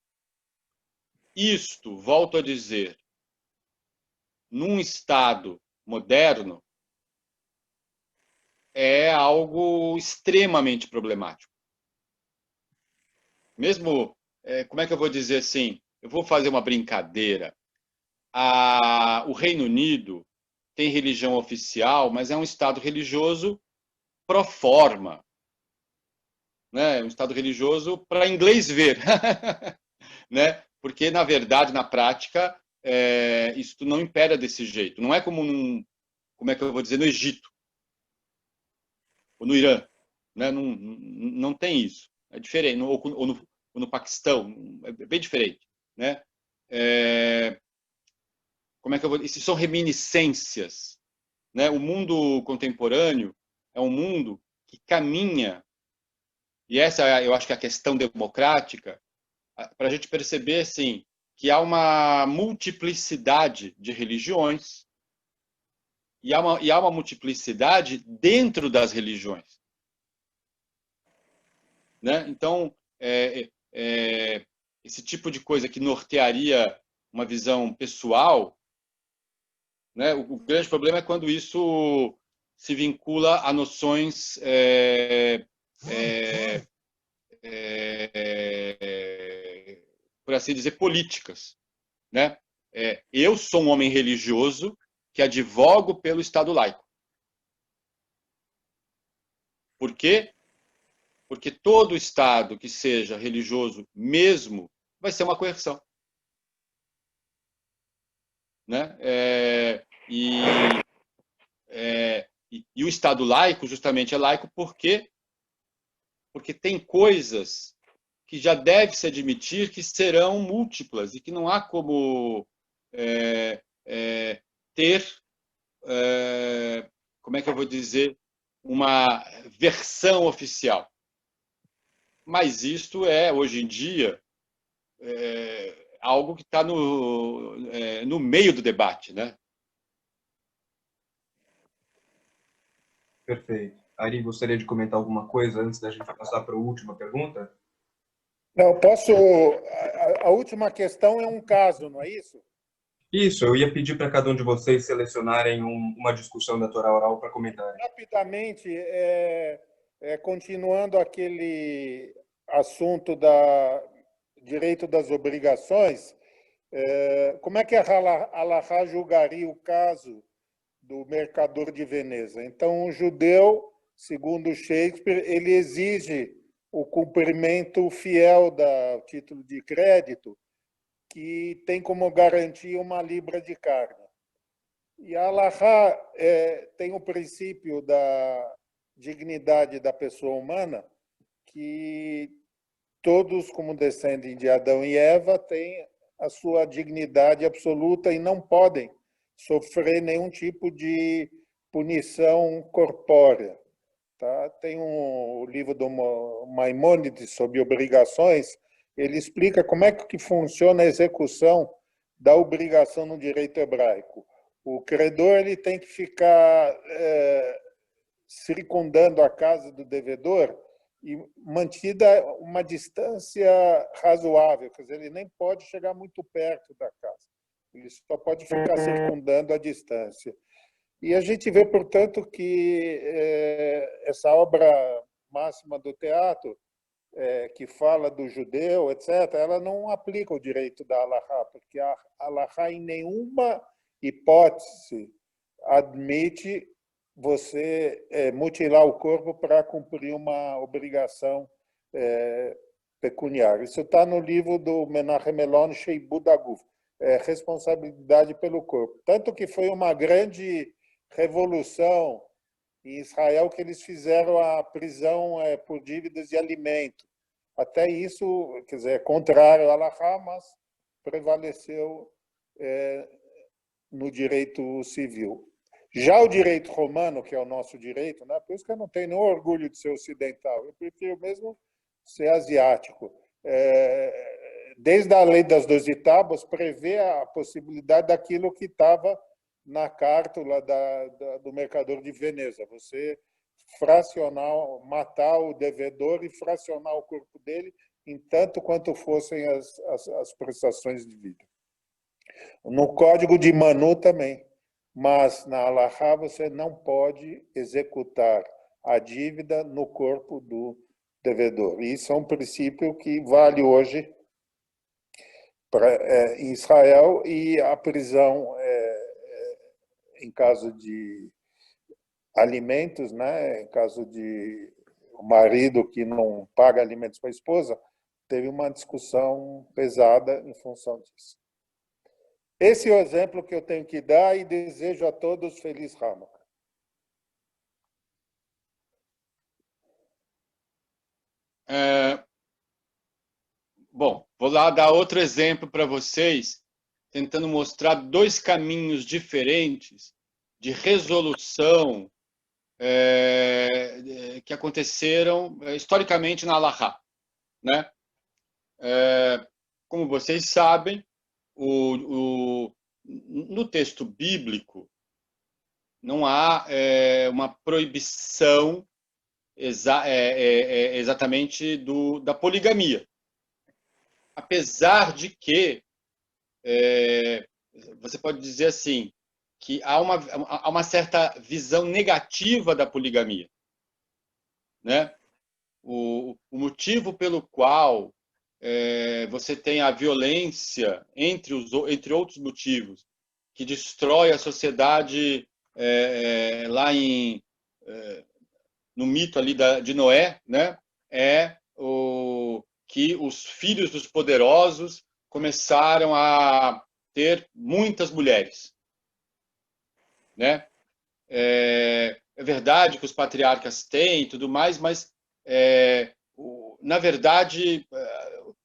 Isto, volto a dizer, num Estado moderno, é algo extremamente problemático. Mesmo, como é que eu vou dizer assim, eu vou fazer uma brincadeira. O Reino Unido tem religião oficial, mas é um Estado religioso pro forma, né? Um Estado religioso para inglês ver, né? Porque, na verdade, na prática, isso não impera desse jeito. Não é como como é que eu vou dizer, no Egito, ou no Irã, né? Não tem isso. É diferente. Ou no Paquistão, é bem diferente, né? Como é que eu vou dizer? Isso são reminiscências, né? O mundo contemporâneo é um mundo que caminha, e essa eu acho que é a questão democrática, para a gente perceber assim, que há uma multiplicidade de religiões e há uma multiplicidade dentro das religiões, né? Então, esse tipo de coisa que nortearia uma visão pessoal, né? O grande problema é quando isso se vincula a noções por assim dizer, políticas, né? Eu sou um homem religioso que advogo pelo Estado laico. Por quê? Porque todo Estado que seja religioso mesmo vai ser uma coerção, né? E o Estado laico justamente é laico porque tem coisas que já deve se admitir que serão múltiplas e que não há como ter, como é que eu vou dizer, uma versão oficial. Mas isto hoje em dia, algo que está no meio do debate, né? Perfeito. Ari, gostaria de comentar alguma coisa antes da gente passar para a última pergunta? Não, posso. A última questão é um caso, não é isso? Isso, eu ia pedir para cada um de vocês selecionarem uma discussão da Torá oral para comentarem. Rapidamente, continuando aquele assunto da direito das obrigações, como é que a Halahá julgaria o caso do mercador de Veneza? Então, o judeu, segundo Shakespeare, ele exige o cumprimento fiel do título de crédito, que tem como garantia uma libra de carne. E a Halahá tem o princípio da dignidade da pessoa humana, que todos, como descendem de Adão e Eva, têm a sua dignidade absoluta e não podem sofrer nenhum tipo de punição corpórea. Tá? Tem o livro do Maimônides sobre obrigações, ele explica como é que funciona a execução da obrigação no direito hebraico. O credor ele tem que ficar circundando a casa do devedor e mantida uma distância razoável, quer dizer, ele nem pode chegar muito perto da casa, ele só pode ficar circundando a distância. E a gente vê, portanto, que essa obra máxima do teatro, que fala do judeu, etc., ela não aplica o direito da Halahá, porque a Halahá, em nenhuma hipótese, admite você mutilar o corpo para cumprir uma obrigação pecuniária. Isso está no livro do Menachem Elon Sheibud Aguf, responsabilidade pelo corpo. Tanto que foi uma grande revolução em Israel que eles fizeram a prisão por dívidas de alimento. Até isso, quer dizer, é contrário à Halahá, mas prevaleceu no direito civil. Já o direito romano, que é o nosso direito, né? Por isso que eu não tenho nenhum orgulho de ser ocidental, eu prefiro mesmo ser asiático. Desde a lei das 12 tábuas, prevê a possibilidade daquilo que estava na cártula do mercador de Veneza. Você matar o devedor e fracionar o corpo dele em tanto quanto fossem as prestações de vida. No Código de Manu também. Mas na Halahá você não pode executar a dívida no corpo do devedor. E isso é um princípio que vale hoje em Israel, e a prisão em caso de alimentos, né? Em caso de o marido que não paga alimentos para a esposa, teve uma discussão pesada em função disso. Esse é o exemplo que eu tenho que dar e desejo a todos feliz Hanukkah. Bom, vou lá dar outro exemplo para vocês, tentando mostrar dois caminhos diferentes de resolução que aconteceram historicamente na Halakha, né? Como vocês sabem, no texto bíblico não há uma proibição exatamente da poligamia. Apesar de que você pode dizer assim, que há uma certa visão negativa da poligamia, né? O motivo pelo qual você tem a violência, entre outros motivos, que destrói a sociedade lá no mito ali de Noé, né? Que os filhos dos poderosos começaram a ter muitas mulheres, né? É verdade que os patriarcas têm e tudo mais, mas na verdade,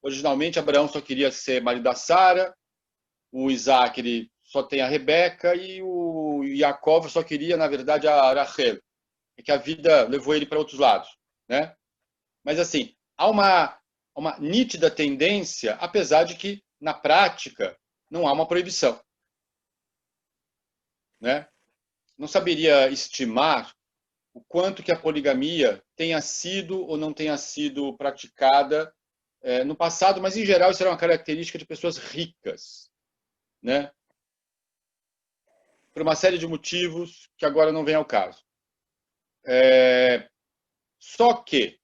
originalmente Abraão só queria ser marido da Sara, o Isaac ele só tem a Rebeca e o Jacó só queria, na verdade, a Rachel, que a vida levou ele para outros lados, né? Mas assim, há uma nítida tendência, apesar de que na prática não há uma proibição, né? Não saberia estimar o quanto que a poligamia tenha sido ou não tenha sido praticada no passado, mas em geral isso era uma característica de pessoas ricas, né? Por uma série de motivos que agora não vem ao caso. Só que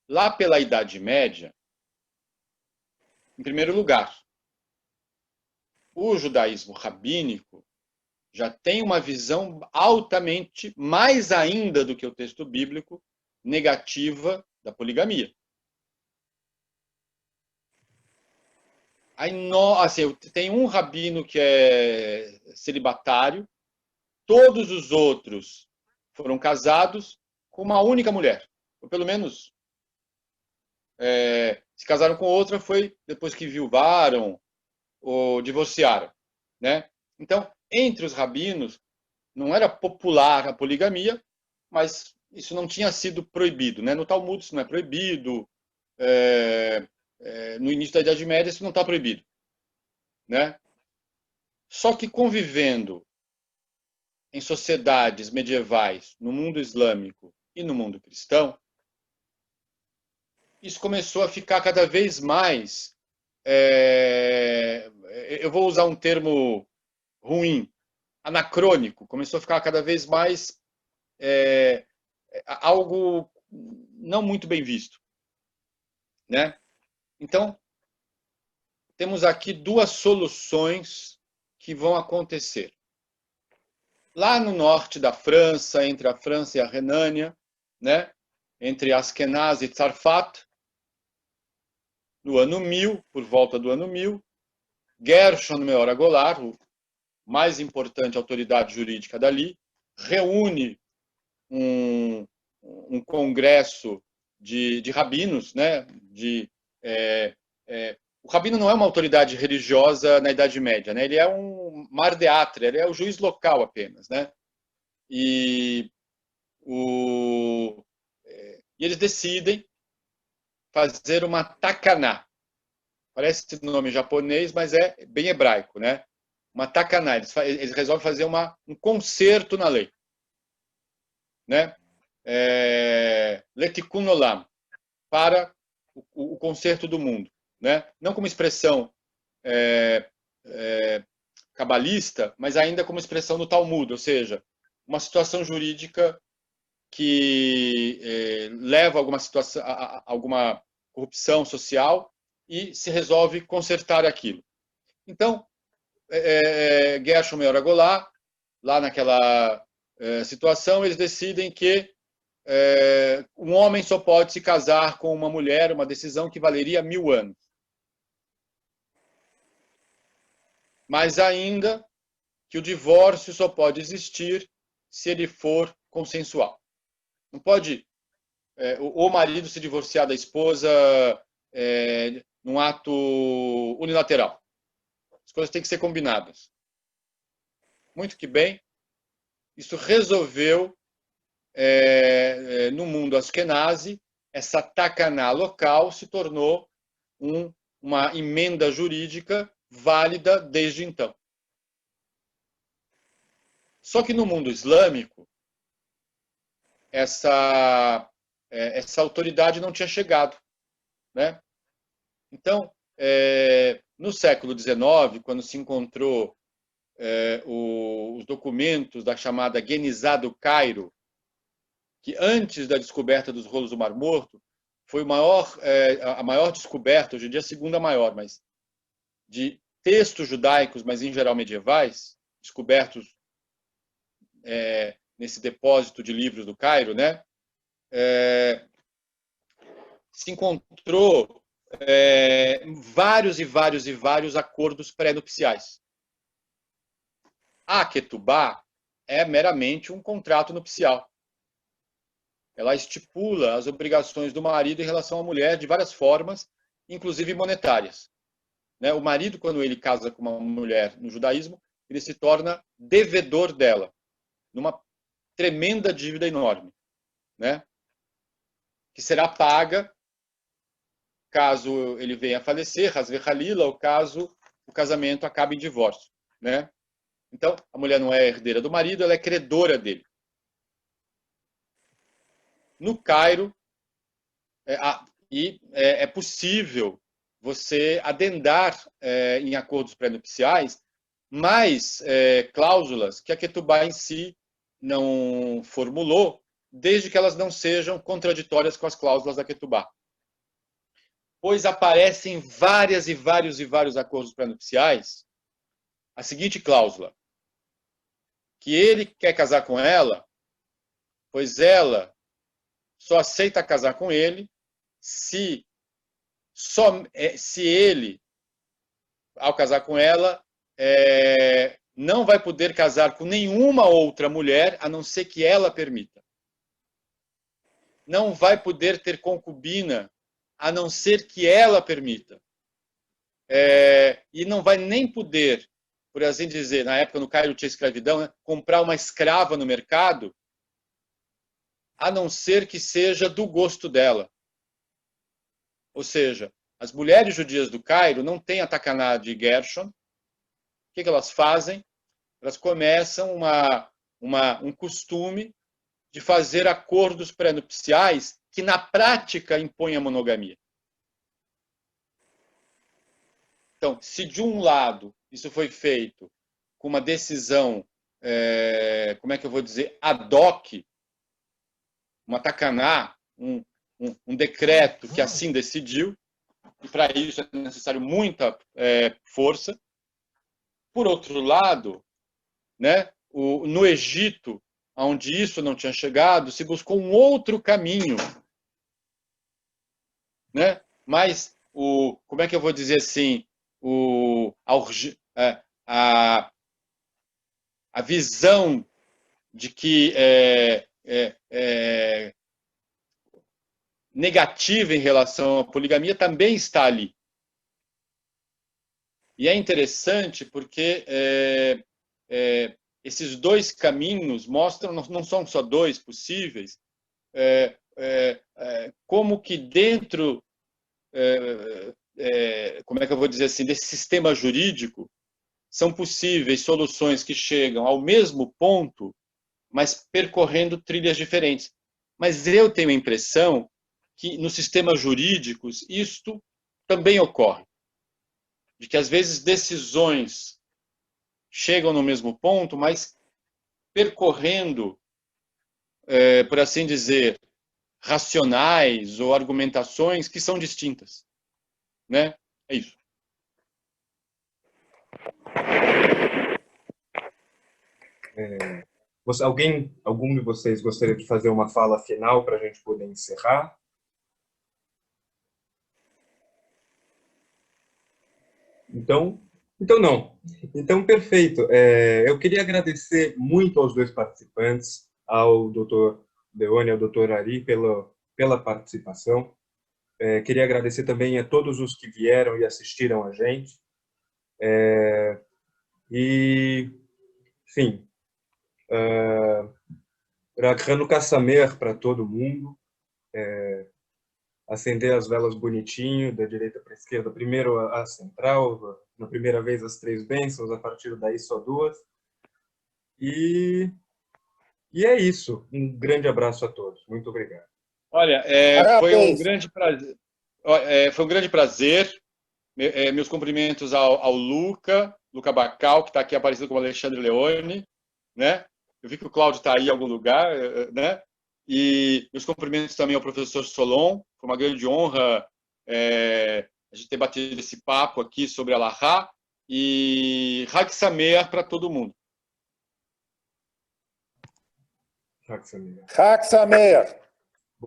lá pela Idade Média, em primeiro lugar, o judaísmo rabínico já tem uma visão altamente, mais ainda do que o texto bíblico, negativa da poligamia. Aí, assim, tem um rabino que é celibatário, todos os outros foram casados com uma única mulher, ou pelo menos se casaram com outra foi depois que viuvaram ou divorciaram, né? Então, entre os rabinos, não era popular a poligamia, mas isso não tinha sido proibido, né? No Talmud isso não é proibido, no início da Idade Média isso não está proibido, né? Só que convivendo em sociedades medievais, no mundo islâmico e no mundo cristão, isso começou a ficar cada vez mais, eu vou usar um termo ruim, anacrônico, começou a ficar cada vez mais algo não muito bem visto, né? Então, temos aqui duas soluções que vão acontecer. Lá no norte da França, entre a França e a Renânia, né? Entre Askenaz e Tzarfat, no ano 1000, por volta do ano 1000, Gershon Meor Agolar, o mais importante autoridade jurídica dali, reúne um congresso de rabinos, né? O rabino não é uma autoridade religiosa na Idade Média, né? Ele é um mardeatre, ele é o juiz local apenas, né? E eles decidem fazer uma takaná. Parece nome japonês, mas é bem hebraico, né? Uma takaná. Eles resolvem fazer um conserto na lei, né? Letikun olam, para o conserto do mundo, né? Não como expressão cabalista, mas ainda como expressão do Talmud, ou seja, uma situação jurídica que leva a alguma corrupção social e se resolve consertar aquilo. Então, Gershom Meor Agolar lá naquela situação, eles decidem que um homem só pode se casar com uma mulher, uma decisão que valeria 1000 anos. Mas ainda que o divórcio só pode existir se ele for consensual. Não pode o marido se divorciar da esposa num ato unilateral. As coisas têm que ser combinadas. Muito que bem, isso resolveu, no mundo askenazi, essa takaná local se tornou uma emenda jurídica válida desde então. Só que no mundo islâmico, essa autoridade não tinha chegado, né? Então, no século XIX, quando se encontrou os documentos da chamada Guenizá do Cairo, que antes da descoberta dos rolos do Mar Morto, foi a maior descoberta, hoje em dia a segunda maior, mas de textos judaicos, mas em geral medievais, descobertos nesse depósito de livros do Cairo, né? Se encontrou vários e vários e vários acordos pré-nupciais. A Ketubá é meramente um contrato nupcial. Ela estipula as obrigações do marido em relação à mulher de várias formas, inclusive monetárias. O marido, quando ele casa com uma mulher no judaísmo, ele se torna devedor dela, numa tremenda dívida enorme, né? Que será paga caso ele venha a falecer, Hasve Halila, ou caso o casamento acabe em divórcio, né? Então, a mulher não é herdeira do marido, ela é credora dele. No Cairo, é possível você adendar em acordos pré-nupciais mais cláusulas que a Ketubá em si não formulou, desde que elas não sejam contraditórias com as cláusulas da Ketubá. Pois aparecem várias e vários e vários acordos pré-nupciais a seguinte cláusula: que ele quer casar com ela, pois ela só aceita casar com ele se ele, ao casar com ela, não vai poder casar com nenhuma outra mulher, a não ser que ela permita. Não vai poder ter concubina, a não ser que ela permita. E não vai nem poder, por assim dizer, na época no Cairo tinha escravidão, né, comprar uma escrava no mercado, a não ser que seja do gosto dela. Ou seja, as mulheres judias do Cairo não têm a takaná de Gershon. O que elas fazem? Elas começam um costume de fazer acordos pré-nupciais que, na prática, impõem a monogamia. Então, se de um lado isso foi feito com uma decisão, como é que eu vou dizer, ad hoc, uma takaná, um decreto que assim decidiu, e para isso é necessário muita força. Por outro lado, né, no Egito, onde isso não tinha chegado, se buscou um outro caminho, né? Mas como é que eu vou dizer assim, a visão de que negativa em relação à poligamia também está ali. E é interessante porque esses dois caminhos mostram, não são só dois possíveis, como que dentro, como é que eu vou dizer assim, desse sistema jurídico, são possíveis soluções que chegam ao mesmo ponto, mas percorrendo trilhas diferentes. Mas eu tenho a impressão que nos sistemas jurídicos isto também ocorre. De que às vezes decisões chegam no mesmo ponto, mas percorrendo, por assim dizer, racionais ou argumentações que são distintas, né? É isso. Algum de vocês gostaria de fazer uma fala final para a gente poder encerrar? Então não. Então, perfeito. Eu queria agradecer muito aos dois participantes, ao Dr. Leone e ao Dr. Ari, pela participação. Queria agradecer também a todos os que vieram e assistiram a gente. E, enfim, Hanukkah Sameach para todo mundo. Acender as velas bonitinho, da direita para a esquerda, primeiro a central, na primeira vez as 3 bênçãos, a partir daí só 2. E é isso. Um grande abraço a todos. Muito obrigado. Olha, foi um Parabéns. grande prazer. Foi um grande prazer. Meus cumprimentos ao Luca Bacal, que está aqui aparecendo como Alexandre Leone, né? Eu vi que o Cláudio está aí em algum lugar, né? E meus cumprimentos também ao professor Solon. Foi uma grande honra a gente ter batido esse papo aqui sobre a Allahá. E Hag Sameach para todo mundo. Hag Sameach. Chag Sameach.